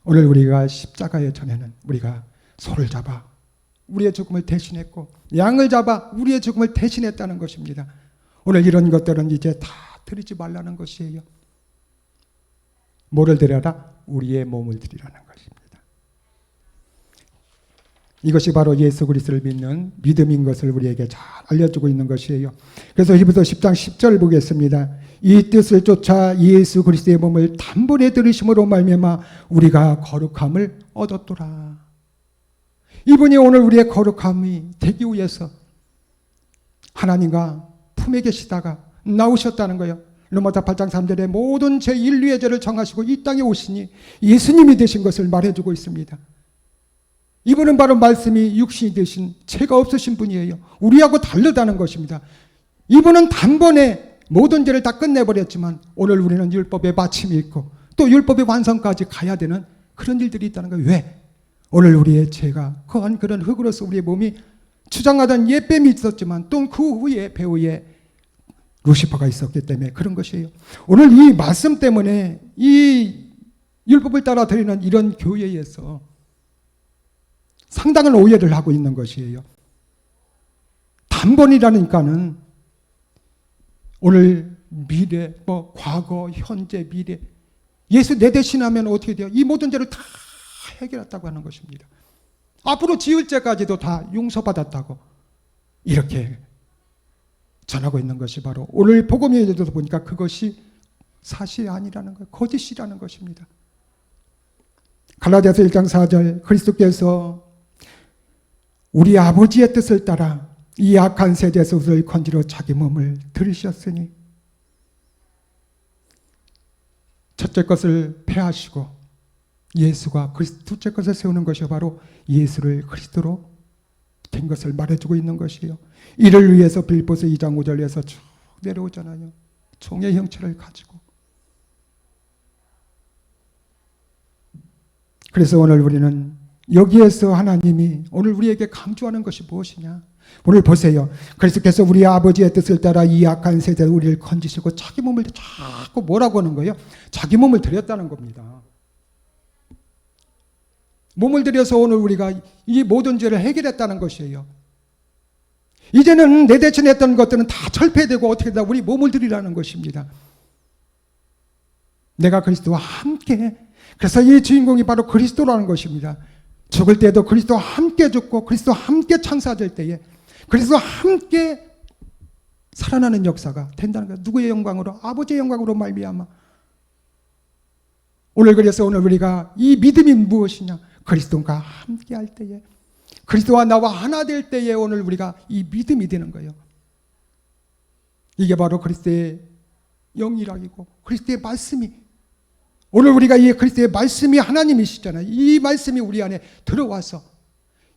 오늘 우리가 십자가의 전에는 우리가 소를 잡아 우리의 죽음을 대신했고 양을 잡아 우리의 죽음을 대신했다는 것입니다. 오늘 이런 것들은 이제 다 드리지 말라는 것이에요. 뭐를 드려라? 우리의 몸을 드리라는 것입니다. 이것이 바로 예수 그리스도를 믿는 믿음인 것을 우리에게 잘 알려주고 있는 것이에요. 그래서 히브리서 10장 10절 보겠습니다. 이 뜻을 쫓아 예수 그리스도의 몸을 단번에 들으심으로 말미암아 우리가 거룩함을 얻었도라. 이분이 오늘 우리의 거룩함이 되기 위해서 하나님과 품에 계시다가 나오셨다는 거예요. 로마서 8장 3절에 모든 제 인류의 죄를 정하시고 이 땅에 오시니 예수님이 되신 것을 말해주고 있습니다. 이분은 바로 말씀이 육신이 되신 죄가 없으신 분이에요. 우리하고 다르다는 것입니다. 이분은 단번에 모든 죄를 다 끝내버렸지만 오늘 우리는 율법의 마침이 있고 또 율법의 완성까지 가야 되는 그런 일들이 있다는 거예요. 왜? 오늘 우리의 죄가 거한 그런 흙으로서 우리의 몸이 주장하던 옛뱀이 있었지만 또 그 후에 배후에 루시퍼가 있었기 때문에 그런 것이에요. 오늘 이 말씀 때문에 이 율법을 따라 드리는 이런 교회에서 상당한 오해를 하고 있는 것이에요. 단번이라니까는 오늘 미래, 과거, 현재, 미래 예수 내 대신하면 어떻게 돼요? 이 모든 죄를 다 해결했다고 하는 것입니다. 앞으로 지을 죄까지도 다 용서받았다고 이렇게 전하고 있는 것이 바로 오늘 복음에서도 보니까 그것이 사실이 아니라는 거예요. 거짓이라는 것입니다. 갈라디아서 1장 4절 그리스도께서 우리 아버지의 뜻을 따라 이 악한 세대에서 우리를 건지러 자기 몸을 들이셨으니 첫째 것을 폐하시고 예수가 그리스도 둘째 것을 세우는 것이 바로 예수를 그리스도로 된 것을 말해주고 있는 것이에요. 이를 위해서 빌립보서 2장 5절에서 쭉 내려오잖아요. 종의 형체를 가지고. 그래서 오늘 우리는 여기에서 하나님이 오늘 우리에게 강조하는 것이 무엇이냐? 오늘 보세요. 그리스도께서 우리 아버지의 뜻을 따라 이 악한 세대에 우리를 건지시고 자기 몸을 자꾸 뭐라고 하는 거예요? 자기 몸을 드렸다는 겁니다. 몸을 들여서 오늘 우리가 이 모든 죄를 해결했다는 것이에요. 이제는 내 대신 했던 것들은 다 철폐되고 어떻게 다 우리 몸을 드리라는 것입니다. 내가 그리스도와 함께, 그래서 이 주인공이 바로 그리스도라는 것입니다. 죽을 때도 그리스도와 함께 죽고 그리스도와 함께 창사될 때에 그리스도와 함께 살아나는 역사가 된다는 거예요. 누구의 영광으로? 아버지의 영광으로 말미암아. 오늘 그래서 오늘 우리가 이 믿음이 무엇이냐? 그리스도와 함께 할 때에 그리스도와 나와 하나 될 때에 오늘 우리가 이 믿음이 되는 거예요. 이게 바로 그리스도의 영이라고 그리스도의 말씀이 오늘 우리가 이 그리스도의 말씀이 하나님이시잖아요. 이 말씀이 우리 안에 들어와서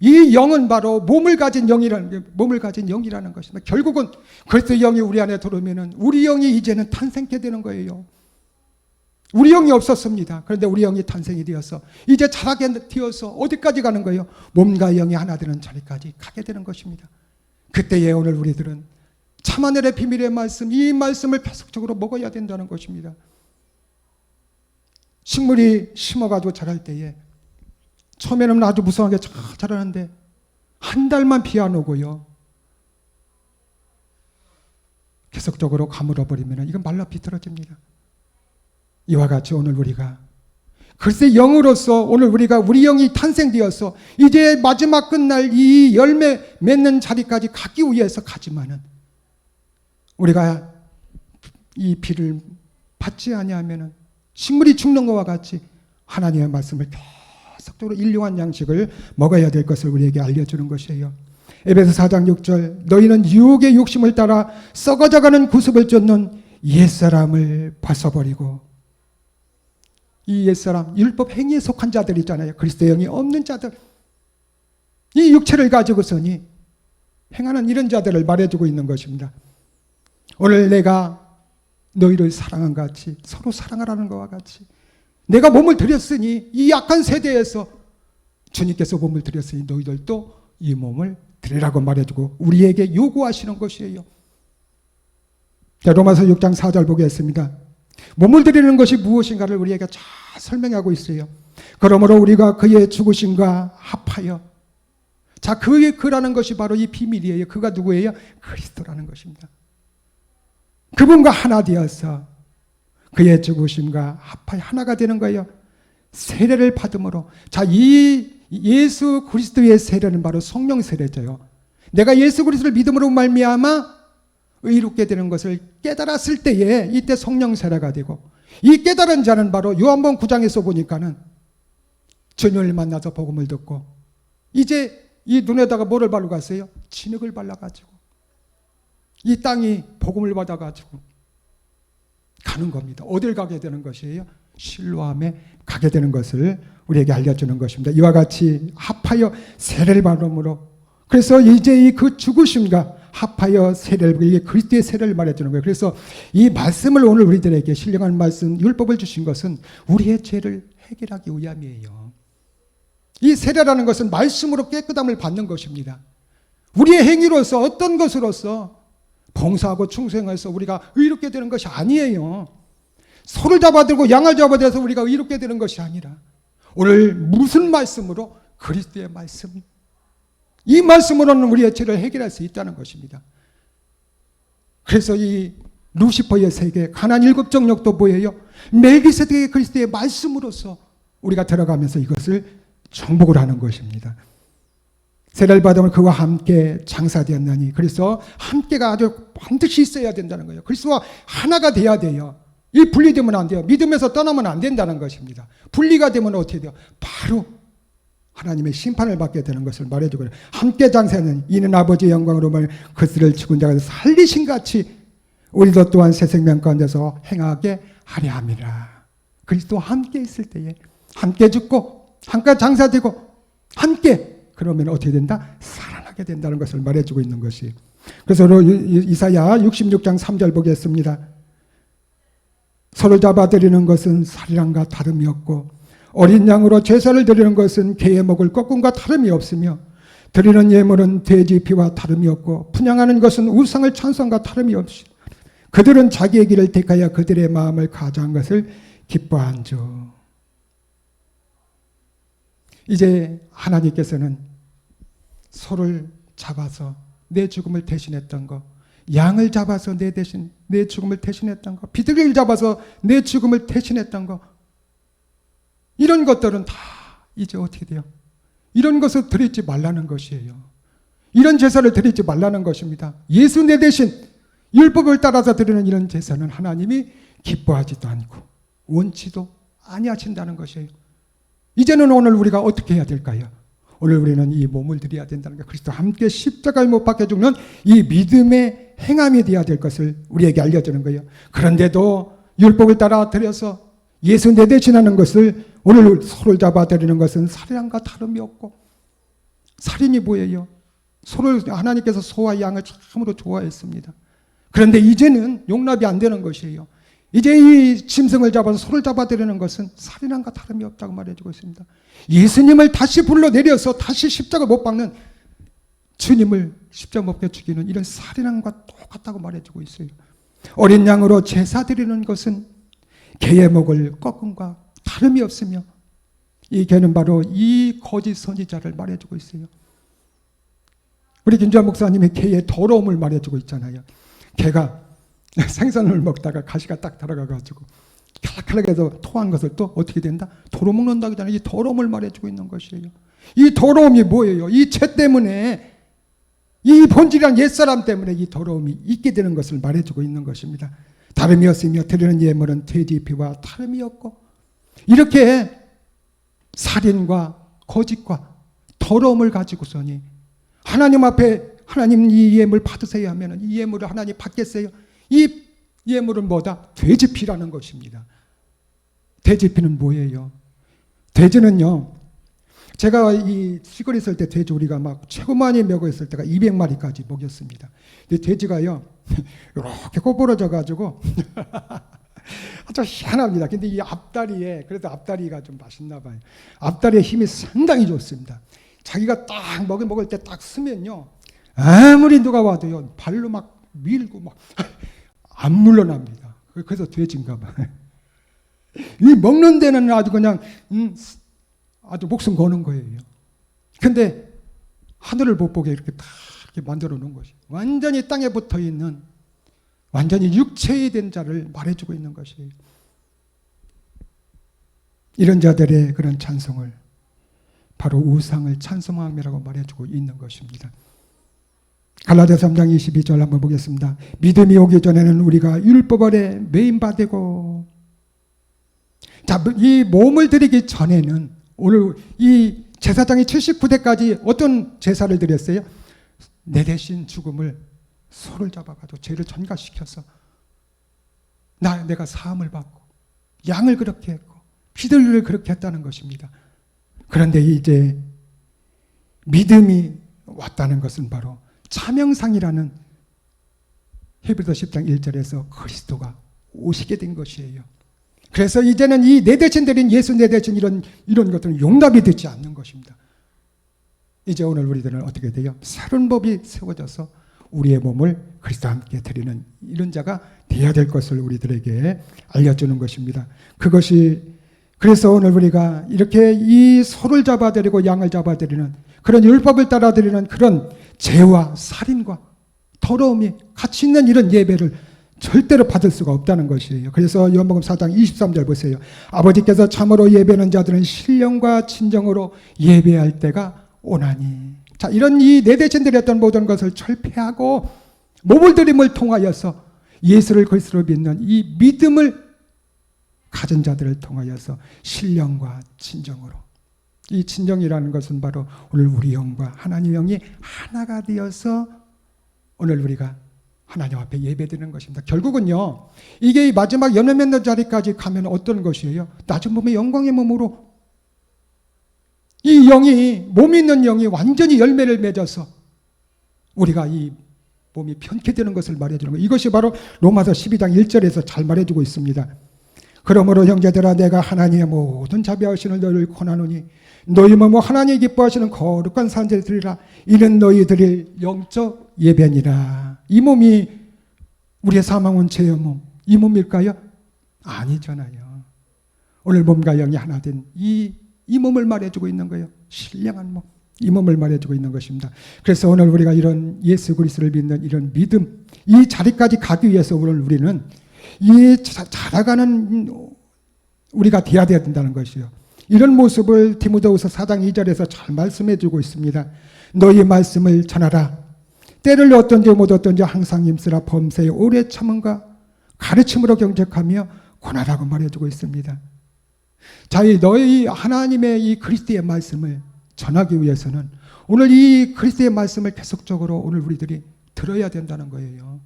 이 영은 바로 몸을 가진 영이라는 것입니다. 결국은 그리스도의 영이 우리 안에 들어오면은 우리 영이 이제는 탄생케 되는 거예요. 우리 영이 없었습니다. 그런데 우리 영이 탄생이 되어서 이제 자라게 되어서 어디까지 가는 거예요? 몸과 영이 하나 되는 자리까지 가게 되는 것입니다. 그때에 오늘 우리들은 참하늘의 비밀의 말씀, 이 말씀을 계속적으로 먹어야 된다는 것입니다. 식물이 심어가지고 자랄 때에 처음에는 아주 무성하게 잘 자라는데 한 달만 비 안 오고요. 계속적으로 가물어버리면 이건 말라 비틀어집니다. 이와 같이 오늘 우리가 글쎄 영으로서 오늘 우리가 우리 영이 탄생되어서 이제 마지막 끝날 이 열매 맺는 자리까지 가기 위해서 가지만은 우리가 이 비를 받지 아니하면은 식물이 죽는 것과 같이 하나님의 말씀을 계속적으로 일용한 양식을 먹어야 될 것을 우리에게 알려주는 것이에요. 에베소 4장 6절 너희는 유혹의 욕심을 따라 썩어져가는 구습을 쫓는 옛사람을 벗어버리고, 이 옛사람, 율법 행위에 속한 자들 있잖아요. 그리스도의 영이 없는 자들, 이 육체를 가지고서니 행하는 이런 자들을 말해주고 있는 것입니다. 오늘 내가 너희를 사랑한 것 같이 서로 사랑하라는 것과 같이 내가 몸을 드렸으니, 이 약한 세대에서 주님께서 몸을 드렸으니 너희들도 이 몸을 드리라고 말해주고 우리에게 요구하시는 것이에요. 자, 로마서 6장 4절 보겠습니다. 몸을 드리는 것이 무엇인가를 우리에게 잘 설명하고 있어요. 그러므로 우리가 그의 죽으심과 합하여, 자, 그라는 것이 바로 이 비밀이에요. 그가 누구예요? 그리스도라는 것입니다. 그분과 하나 되어서 그의 죽으심과 합하여 하나가 되는 거예요. 세례를 받음으로. 자, 이 예수 그리스도의 세례는 바로 성령 세례죠. 내가 예수 그리스도를 믿음으로 말미암아 의롭게 되는 것을 깨달았을 때에 이때 성령 세례가 되고, 이 깨달은 자는 바로 요한복음 9장에서 보니까는 주님을 만나서 복음을 듣고 이제 이 눈에다가 뭐를 바르고 갔어요? 진흙을 발라가지고 이 땅이 복음을 받아가지고 가는 겁니다. 어딜 가게 되는 것이에요? 실로암에 가게 되는 것을 우리에게 알려주는 것입니다. 이와 같이 합하여 세례를 받음으로, 그래서 이제 그 죽으심과 합하여 세례를, 이게 그리스도의 세례를 말해주는 거예요. 그래서 이 말씀을 오늘 우리들에게 신령한 말씀, 율법을 주신 것은 우리의 죄를 해결하기 위함이에요. 이 세례라는 것은 말씀으로 깨끗함을 받는 것입니다. 우리의 행위로서 어떤 것으로서 봉사하고 충성해서 우리가 의롭게 되는 것이 아니에요. 소를 잡아들고 양을 잡아들여서 우리가 의롭게 되는 것이 아니라 오늘 무슨 말씀으로? 그리스도의 말씀, 이 말씀으로는 우리의 죄를 해결할 수 있다는 것입니다. 그래서 이 루시퍼의 세계, 가나안 일곱 정력도 뭐예요? 멜기세덱의 그리스도의 말씀으로서 우리가 들어가면서 이것을 정복을 하는 것입니다. 세례를 받으면 그와 함께 장사되었나니, 그래서 함께가 아주 반드시 있어야 된다는 거예요. 그리스도와 하나가 돼야 돼요. 이 분리되면 안 돼요. 믿음에서 떠나면 안 된다는 것입니다. 분리가 되면 어떻게 돼요? 바로 하나님의 심판을 받게 되는 것을 말해주고, 함께 장사는 이는 아버지의 영광으로 말 그들을 죽은 자가 살리신 같이 우리도 또한 새 생명 가운데서 행하게 하려 함이라. 그리스도와 함께 있을 때에 함께 죽고 함께 장사되고 함께, 그러면 어떻게 된다? 살아나게 된다는 것을 말해주고 있는 것이. 그래서 이사야 66장 3절 보겠습니다. 소를 잡아드리는 것은 살이랑과 다름이 없고 어린 양으로 제사를 드리는 것은 개의 목을 꺾음과 다름이 없으며 드리는 예물은 돼지 피와 다름이 없고 분향하는 것은 우상을 찬송과 다름이 없이 그들은 자기의 길을 택하여 그들의 마음을 가져한 것을 기뻐한 주. 이제 하나님께서는 소를 잡아서 내 죽음을 대신했던 것, 양을 잡아서 내 죽음을 대신했던 것, 비둘기를 잡아서 내 죽음을 대신했던 것, 이런 것들은 다 이제 어떻게 돼요? 이런 것을 드리지 말라는 것이에요. 이런 제사를 드리지 말라는 것입니다. 예수 내 대신 율법을 따라서 드리는 이런 제사는 하나님이 기뻐하지도 않고 원치도 아니하신다는 것이에요. 이제는 오늘 우리가 어떻게 해야 될까요? 오늘 우리는 이 몸을 드려야 된다는 것, 그리스도와 함께 십자가에 못 박혀 죽는 이 믿음의 행함이 되어야 될 것을 우리에게 알려주는 거예요. 그런데도 율법을 따라 드려서 예수 내 대신하는 것을, 오늘 소를 잡아 드리는 것은 살인과 다름이 없고, 살인이 뭐예요? 하나님께서 소와 양을 참으로 좋아했습니다. 그런데 이제는 용납이 안 되는 것이에요. 이제 이 짐승을 잡아서 소를 잡아드리는 것은 살인함과 다름이 없다고 말해주고 있습니다. 예수님을 다시 불러내려서 다시 십자가 못 박는, 주님을 십자가 못 박혀 죽이는 이런 살인함과 똑같다고 말해주고 있어요. 어린 양으로 제사 드리는 것은 개의 목을 꺾음과 다름이 없으며, 이 개는 바로 이 거짓 선지자를 말해주고 있어요. 우리 김주환 목사님이 개의 더러움을 말해주고 있잖아요. 개가 생선을 먹다가 가시가 딱 들어가가지고 칼칼하게도 토한 것을 또 어떻게 된다? 도로 먹는다고 하잖아요. 이 더러움을 말해주고 있는 것이에요. 이 더러움이 뭐예요? 이 죄 때문에, 이 본질이란 옛사람 때문에 이 더러움이 있게 되는 것을 말해주고 있는 것입니다. 다름이 없으며 드리는 예물은 돼지 피와 다름이 없고, 이렇게 살인과 거짓과 더러움을 가지고서니 하나님 앞에 하나님 이 예물 받으세요 하면 이 예물을 하나님 받겠어요? 이 예물은 뭐다? 돼지피라는 것입니다. 돼지피는 뭐예요? 돼지는요, 제가 이 시골에 있을 때 돼지 우리가 막 최고 많이 먹었을 때가 200마리까지 먹였습니다. 근데 돼지가요, 이렇게 꼬부러져 가지고 아주 희한합니다. 근데 이 앞다리에, 그래도 앞다리가 좀 맛있나 봐요. 앞다리에 힘이 상당히 좋습니다. 자기가 딱 먹을 때 딱 쓰면요, 아무리 누가 와도요, 발로 막 밀고 막 안 물러납니다. 그래서 돼지인가 봐. 이 먹는 데는 아주 그냥 아주 목숨 거는 거예요. 근데 하늘을 못 보게 이렇게 딱 이렇게 만들어 놓은 것이 완전히 땅에 붙어 있는 완전히 육체이 된 자를 말해주고 있는 것이에요. 이런 자들의 그런 찬송을 바로 우상을 찬송함이라고 말해주고 있는 것입니다. 갈라디아서 3장 22절 한번 보겠습니다. 믿음이 오기 전에는 우리가 율법 아래 매인받고, 자, 이 몸을 드리기 전에는 오늘 이 제사장이 79대까지 어떤 제사를 드렸어요? 내 대신 죽음을 소를 잡아가지고 죄를 전가시켜서 내가 사함을 받고 양을 그렇게 했고 피들을 그렇게 했다는 것입니다. 그런데 이제 믿음이 왔다는 것은 바로 차명상이라는 히브리서 10장 1절에서 그리스도가 오시게 된 것이에요. 그래서 이제는 이 내 대신 드린 예수 내 대신 이런 것들은 용납이 되지 않는 것입니다. 이제 오늘 우리들은 어떻게 돼요? 새로운 법이 세워져서 우리의 몸을 그리스도와 함께 드리는 이런 자가 되어야 될 것을 우리들에게 알려주는 것입니다. 그래서 오늘 우리가 이렇게 이 소를 잡아드리고 양을 잡아드리는 그런 율법을 따라드리는 그런 죄와 살인과 더러움이 같이 있는 이런 예배를 절대로 받을 수가 없다는 것이에요. 그래서 요한복음 4장 23절 보세요. 아버지께서 참으로 예배하는 자들은 신령과 진정으로 예배할 때가 오나니. 자, 이런 이 내 대신 드렸던 모든 것을 철폐하고 몸을 드림을 통하여서 예수를 그리스도로 믿는 이 믿음을 가진 자들을 통하여서 신령과 진정으로, 이 진정이라는 것은 바로 오늘 우리 영과 하나님 영이 하나가 되어서 오늘 우리가 하나님 앞에 예배드리는 것입니다. 결국은요, 이게 마지막 연회 맺는 자리까지 가면 어떤 것이에요? 낮은 몸의 영광의 몸으로 이 영이, 몸이 있는 영이 완전히 열매를 맺어서 우리가 이 몸이 편케 되는 것을 말해주는 거예요. 이것이 바로 로마서 12장 1절에서 잘 말해주고 있습니다. 그러므로 형제들아, 내가 하나님의 모든 자비하시는 너희를 권하노니 너희 몸은 하나님이 기뻐하시는 거룩한 산재를 드리라. 이는 너희들의 영적 예배니라. 이 몸이 우리의 사망은 죄의 몸, 이 몸일까요? 아니잖아요. 오늘 몸과 영이 하나 된 이 몸을 말해주고 있는 거예요. 신령한 몸, 이 몸을 말해주고 있는 것입니다. 그래서 오늘 우리가 이런 예수 그리스도를 믿는 이런 믿음, 이 자리까지 가기 위해서 오늘 우리는 이 자라가는 우리가 되어야 된다는 것이요. 이런 모습을 디모데후서 4장 2절에서 잘 말씀해 주고 있습니다. 너희 말씀을 전하라. 때를 어떤지 못 어떤지 항상 힘쓰라. 범사에 오래 참음과 가르침으로 경책하며 권하라고 말해주고 있습니다. 자, 너희 하나님의 이 그리스도의 말씀을 전하기 위해서는 오늘 이 그리스도의 말씀을 계속적으로 오늘 우리들이 들어야 된다는 거예요.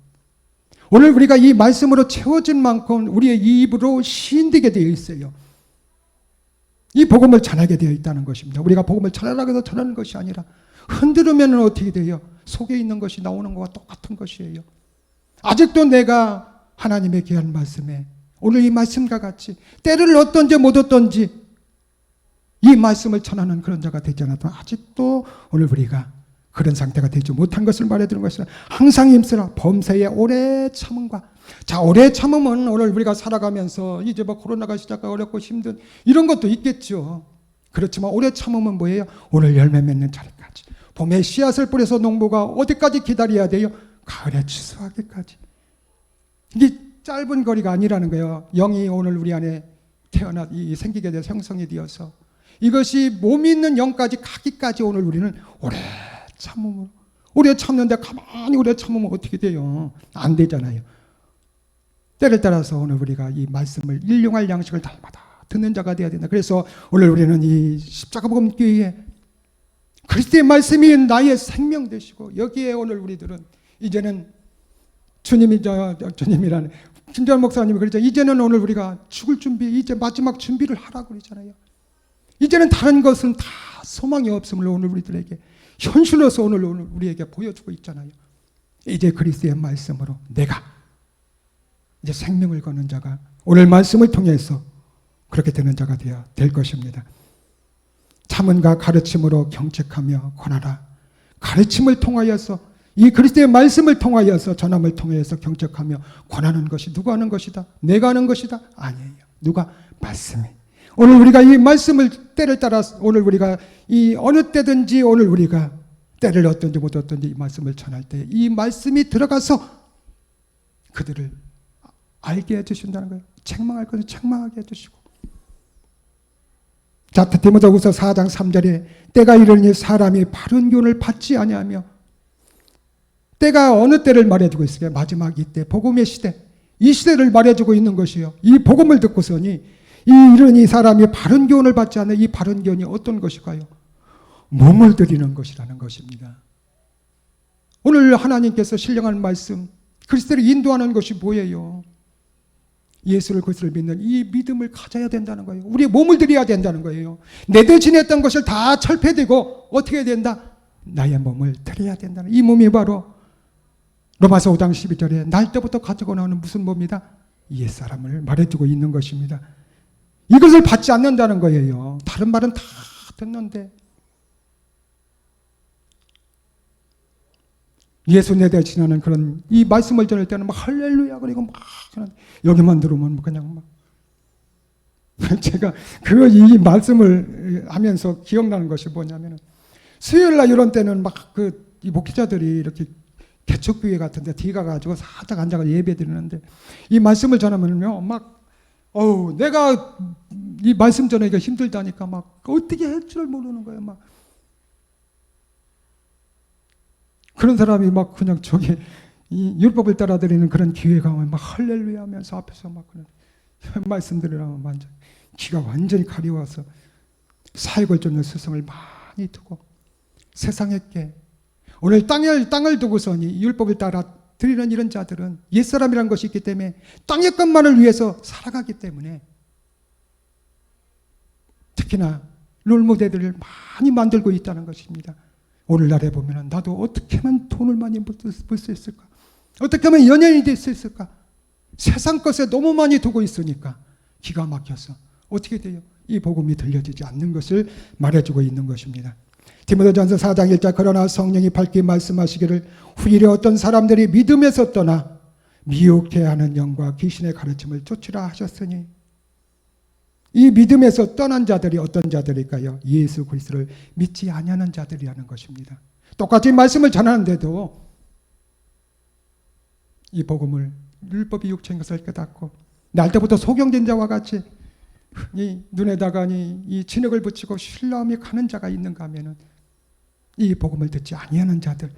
오늘 우리가 이 말씀으로 채워진 만큼 우리의 입으로 시인되게 되어 있어요. 이 복음을 전하게 되어 있다는 것입니다. 우리가 복음을 전하라고 해서 전하는 것이 아니라 흔들으면 어떻게 돼요? 속에 있는 것이 나오는 것과 똑같은 것이에요. 아직도 내가 하나님의 귀한 말씀에 오늘 이 말씀과 같이 때를 어떤지 못 어떤지 이 말씀을 전하는 그런 자가 되지 않아도 아직도 오늘 우리가 그런 상태가 되지 못한 것을 말해드리는 것이라. 항상 힘쓰라. 범사에 오래 참음과. 자, 오래 참음은 오늘 우리가 살아가면서 이제 뭐 코로나가 시작하고 어렵고 힘든 이런 것도 있겠죠. 그렇지만 오래 참음은 뭐예요? 오늘 열매 맺는 자리까지. 봄에 씨앗을 뿌려서 농부가 어디까지 기다려야 돼요? 가을에 추수하기까지. 이게 짧은 거리가 아니라는 거예요. 영이 오늘 우리 안에 생기게 돼서 형성이 되어서 이것이 몸이 있는 영까지 가기까지 오늘 우리는 오래 참으면, 오래 참는데 가만히 오래 참으면 어떻게 돼요? 안 되잖아요. 때를 따라서 오늘 우리가 이 말씀을 일용할 양식을 날마다 듣는 자가 되어야 된다. 그래서 오늘 우리는 이 십자가 복음 교회에 그리스도의 말씀이 나의 생명 되시고, 여기에 오늘 우리들은 이제는 주님이라는 김재환 목사님이 그러죠. 이제는 오늘 우리가 죽을 준비, 이제 마지막 준비를 하라고 그러잖아요. 이제는 다른 것은 다 소망이 없음을 오늘 우리들에게 현실로서 오늘 우리에게 보여주고 있잖아요. 이제 그리스도의 말씀으로 내가 이제 생명을 거는 자가 오늘 말씀을 통해서 그렇게 되는 자가 되어야 될 것입니다. 참은과 가르침으로 경책하며 권하라. 가르침을 통하여서, 이 그리스도의 말씀을 통하여서, 전함을 통해서 경책하며 권하는 것이 누가 하는 것이다? 내가 하는 것이다? 아니에요. 누가? 말씀이. 오늘 우리가 이 말씀을 때를 따라 오늘 우리가 이 어느 때든지 오늘 우리가 때를 얻든지 못 얻든지 이 말씀을 전할 때 이 말씀이 들어가서 그들을 알게 해주신다는 거예요. 책망할 것은 책망하게 해주시고. 자, 디모데후서 4장 3절에 때가 이르니 사람이 바른 교훈을 받지 아니하며, 때가 어느 때를 말해주고 있을까요? 마지막 이때 복음의 시대, 이 시대를 말해주고 있는 것이요. 이 복음을 듣고서니 이르니 사람이 바른 교훈을 받지 않는 이 바른 교훈이 어떤 것일까요? 몸을 들이는 것이라는 것입니다. 오늘 하나님께서 신령한 말씀, 그리스도를 인도하는 것이 뭐예요? 예수를 그리스도를 믿는 이 믿음을 가져야 된다는 거예요. 우리의 몸을 들여야 된다는 거예요. 내들 지냈던 것을 다 철폐되고 어떻게 해야 된다? 나의 몸을 들여야 된다는, 이 몸이 바로 로마서 5장 12절에 날 때부터 가지고 나오는 무슨 몸이다? 옛사람을 말해주고 있는 것입니다. 이것을 받지 않는다는 거예요. 다른 말은 다 듣는데 예수 내대 지나는 그런 이 말씀을 전할 때는 막 할렐루야 그리고 막 여기만 들으면 그냥 막 제가 이 말씀을 하면서 기억나는 것이 뭐냐면은 수요일 날 이런 때는 막 이 목회자들이 이렇게 개척교회 같은데 뒤에 가가지고 살짝 앉아서 예배 드리는데 이 말씀을 전하면요 막 내가 이 말씀 전하기가 힘들다니까 막 어떻게 할 줄 모르는 거예요. 막 그런 사람이 막 그냥 저기 이 율법을 따라드리는 그런 기회 가면 막 할렐루야 하면서 앞에서 막 그런 말씀드리라면 완전 귀가 완전히 가려워서 사역을 쫓는 스승을 많이 두고 세상에게 오늘 땅을 두고서니 율법을 따라 드리는 이런 자들은 옛사람이라는 것이 있기 때문에 땅의 것만을 위해서 살아가기 때문에 특히나 롤모델들을 많이 만들고 있다는 것입니다. 오늘날에 보면 나도 어떻게 하면 돈을 많이 벌 수 있을까? 어떻게 하면 연예인이 될 수 있을까? 세상 것에 너무 많이 두고 있으니까 기가 막혀서 어떻게 돼요? 이 복음이 들려지지 않는 것을 말해주고 있는 것입니다. 디모데전서 4장 1절 그러나 성령이 밝게 말씀하시기를 후일에 어떤 사람들이 믿음에서 떠나 미혹해 하는 영과 귀신의 가르침을 쫓으라 하셨으니, 이 믿음에서 떠난 자들이 어떤 자들일까요? 예수 그리스도를 믿지 아니하는 자들이라는 것입니다. 똑같이 말씀을 전하는데도 이 복음을 율법이 육체인 것을 깨닫고 날 때부터 소경된 자와 같이 이 눈에다가 이 진흙을 붙이고 신라함이 가는 자가 있는가 하면은 이 복음을 듣지 아니하는 자들,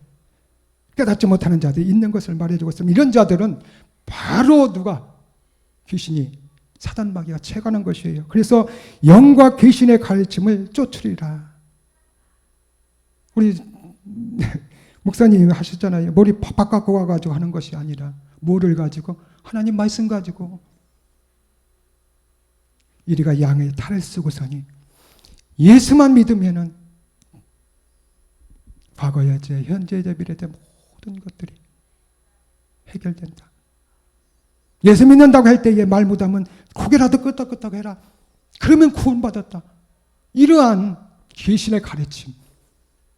깨닫지 못하는 자들이 있는 것을 말해주고 있습니다. 이런 자들은 바로 누가? 귀신이 사단 마귀가 채가는 것이에요. 그래서 영과 귀신의 가르침을 쫓으리라. 우리 목사님이 하셨잖아요. 머리 팍팍 깎고 와가지고 하는 것이 아니라 뭐를 가지고? 하나님 말씀 가지고 이리가 양의 탈을 쓰고서니 예수만 믿으면은 과거의 죄, 현재의 죄, 미래의 죄 모든 것들이 해결된다. 예수 믿는다고 할 때에 말 못하면 고개라도 끄덕끄덕 해라. 그러면 구원받았다. 이러한 귀신의 가르침,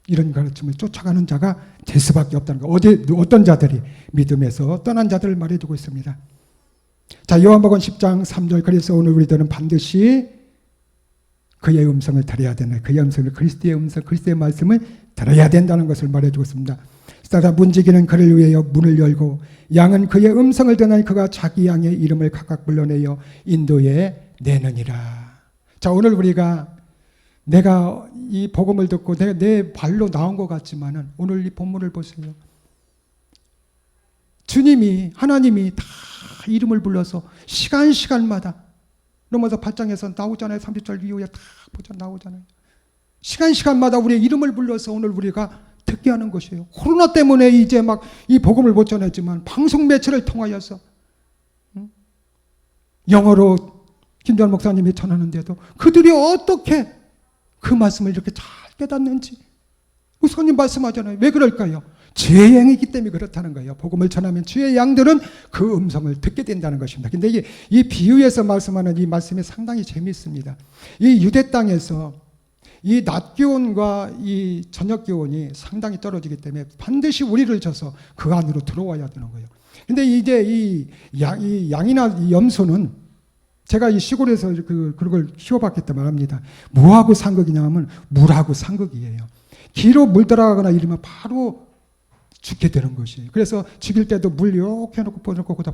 이런 가르침을 쫓아가는 자가 될 수밖에 없다는 거. 어떤 자들이 믿음에서 떠난 자들을 말해주고 있습니다. 자, 요한복음 10장 3절 그래서 오늘 우리들은 반드시 그의 음성을 들어야 된다. 그의 음성을 그리스도의 음성, 그리스도의 말씀을 들어야 된다는 것을 말해주고 있습니다. 따라 문지기는 그를 위하여 문을 열고 양은 그의 음성을 듣나니 그가 자기 양의 이름을 각각 불러내어 인도에 내느니라. 자, 오늘 우리가 내가 이 복음을 듣고 내 발로 나온 것 같지만은 오늘 이 본문을 보세요. 주님이, 하나님이 다 이름을 불러서 시간마다 로마서 8장에서 나오잖아요. 30절 이후에 다 보자 나오잖아요. 시간마다 우리의 이름을 불러서 오늘 우리가 듣게 하는 것이에요. 코로나 때문에 이제 막 이 복음을 못 전했지만 방송 매체를 통하여서 영어로 김전 목사님이 전하는데도 그들이 어떻게 그 말씀을 이렇게 잘 깨닫는지 목사님 말씀하잖아요. 왜 그럴까요? 주의 양이기 때문에 그렇다는 거예요. 복음을 전하면 주의 양들은 그 음성을 듣게 된다는 것입니다. 근데 이 비유에서 말씀하는 이 말씀이 상당히 재미있습니다. 이 유대 땅에서 이 낮 기온과 이 저녁 기온이 상당히 떨어지기 때문에 반드시 우리를 져서 그 안으로 들어와야 되는 거예요. 근데 이제 이 양이나 이 염소는 제가 이 시골에서 그걸 키워봤기 때문에 압니다. 뭐하고 상극이냐면 물하고 상극이에요. 기로 물 들어가거나 이러면 바로 죽게 되는 것이에요. 그래서 죽일 때도 물 이렇게 해놓고 뻗어놓고 거기다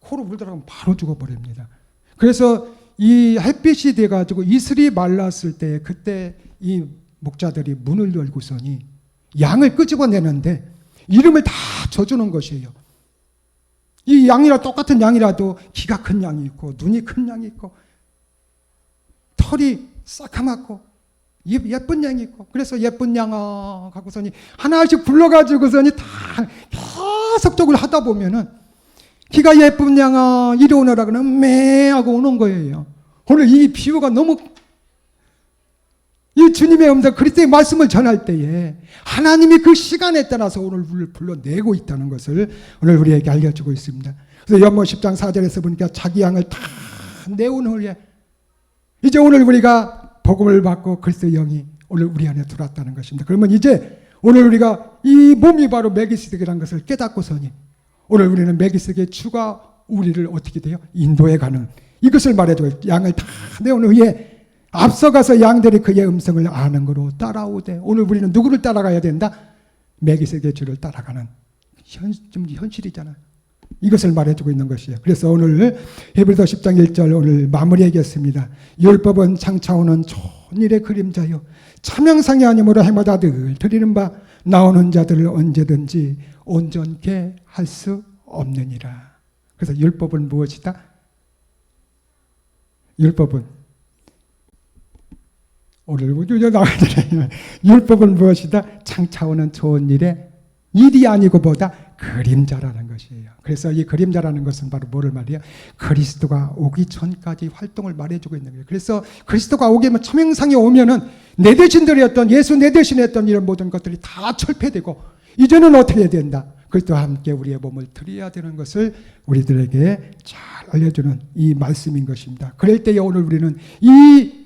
코로 물 들어가면 바로 죽어버립니다. 그래서 이 햇빛이 돼가지고 이슬이 말랐을 때 그때 이 목자들이 문을 열고서니 양을 끄집어내는데 이름을 다 줘주는 것이에요. 이 양이라 똑같은 양이라도 키가 큰 양이 있고 눈이 큰 양이 있고 털이 새카맣고 예쁜 양이 있고 그래서 예쁜 양아 하고서니 하나씩 불러가지고서니 다 계속적으로 하다 보면은 키가 예쁜 양아 이리 오너라 그러면 매 하고 오는 거예요. 오늘 이 비유가 너무 이 주님의 음성 그리스도의 말씀을 전할 때에 하나님이 그 시간에 따라서 오늘 우리를 불러내고 있다는 것을 오늘 우리에게 알려주고 있습니다. 그래서 연모 10장 4절에서 보니까 자기 양을 다 내온 후에 이제 오늘 우리가 복음을 받고 그리스도의 영이 오늘 우리 안에 들어왔다는 것입니다. 그러면 이제 오늘 우리가 이 몸이 바로 멜기세덱이라는 것을 깨닫고서니 오늘 우리는 멜기세덱의 주가 우리를 어떻게 돼요? 인도해 가는 이것을 말해줘요. 양을 다 내온 후에 앞서가서 양들이 그의 음성을 아는 거로 따라오되 오늘 우리는 누구를 따라가야 된다? 멜기세덱의 주를 따라가는 좀 현실이잖아요. 이것을 말해주고 있는 것이에요. 그래서 오늘 히브리서 10장 1절 오늘 마무리하겠습니다. 율법은 장차오는 좋은 일의 그림자요 참형상이 아니므로 해마다 늘 드리는 바 나오는 자들을 언제든지 온전케 할 수 없느니라. 그래서 율법은 무엇이다? 율법은 오늘 우주에 나와야 되네. 율법은 무엇이다? 장차오는 좋은 일이 아니고 보다 그림자라는 것이에요. 그래서 이 그림자라는 것은 바로 뭐를 말이에요? 그리스도가 오기 전까지 활동을 말해주고 있는 거예요. 그래서 그리스도가 오기면 참형상이 오면은 내 대신들이 했던 예수 내 대신 했던 이런 모든 것들이 다 철폐되고 이제는 어떻게 해야 된다? 그리스도와 함께 우리의 몸을 드려야 되는 것을 우리들에게 잘 알려주는 이 말씀인 것입니다. 그럴 때에 오늘 우리는 이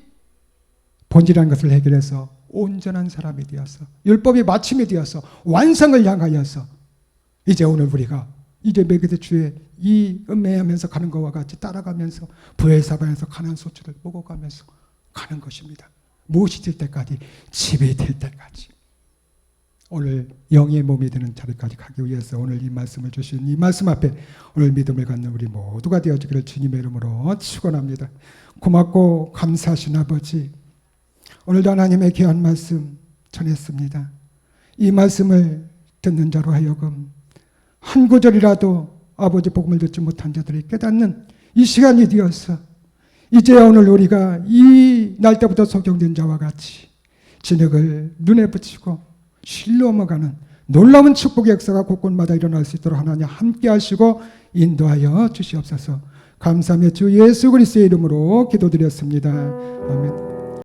본질이라는 것을 해결해서 온전한 사람이 되어서 율법이 마침이 되어서 완성을 향하여서 이제 오늘 우리가 이제 멜기세덱 주의 이 음매하면서 가는 것과 같이 따라가면서 부엘사바에서 가나안 소출을 먹어가면서 가는 것입니다. 무엇이 될 때까지? 집이 될 때까지. 오늘 영의 몸이 되는 자리까지 가기 위해서 오늘 이 말씀을 주신 이 말씀 앞에 오늘 믿음을 갖는 우리 모두가 되어지기를 주님의 이름으로 축원합니다. 고맙고 감사하신 아버지, 오늘도 하나님의 귀한 말씀 전했습니다. 이 말씀을 듣는 자로 하여금 한 구절이라도 아버지 복음을 듣지 못한 자들이 깨닫는 이 시간이 되어서 이제 오늘 우리가 이 날 때부터 소경된 자와 같이 진흙을 눈에 붙이고 실로 넘어가는 놀라운 축복의 역사가 곳곳마다 일어날 수 있도록 하나님 함께 하시고 인도하여 주시옵소서. 감사하며 주 예수 그리스도의 이름으로 기도드렸습니다. 아멘.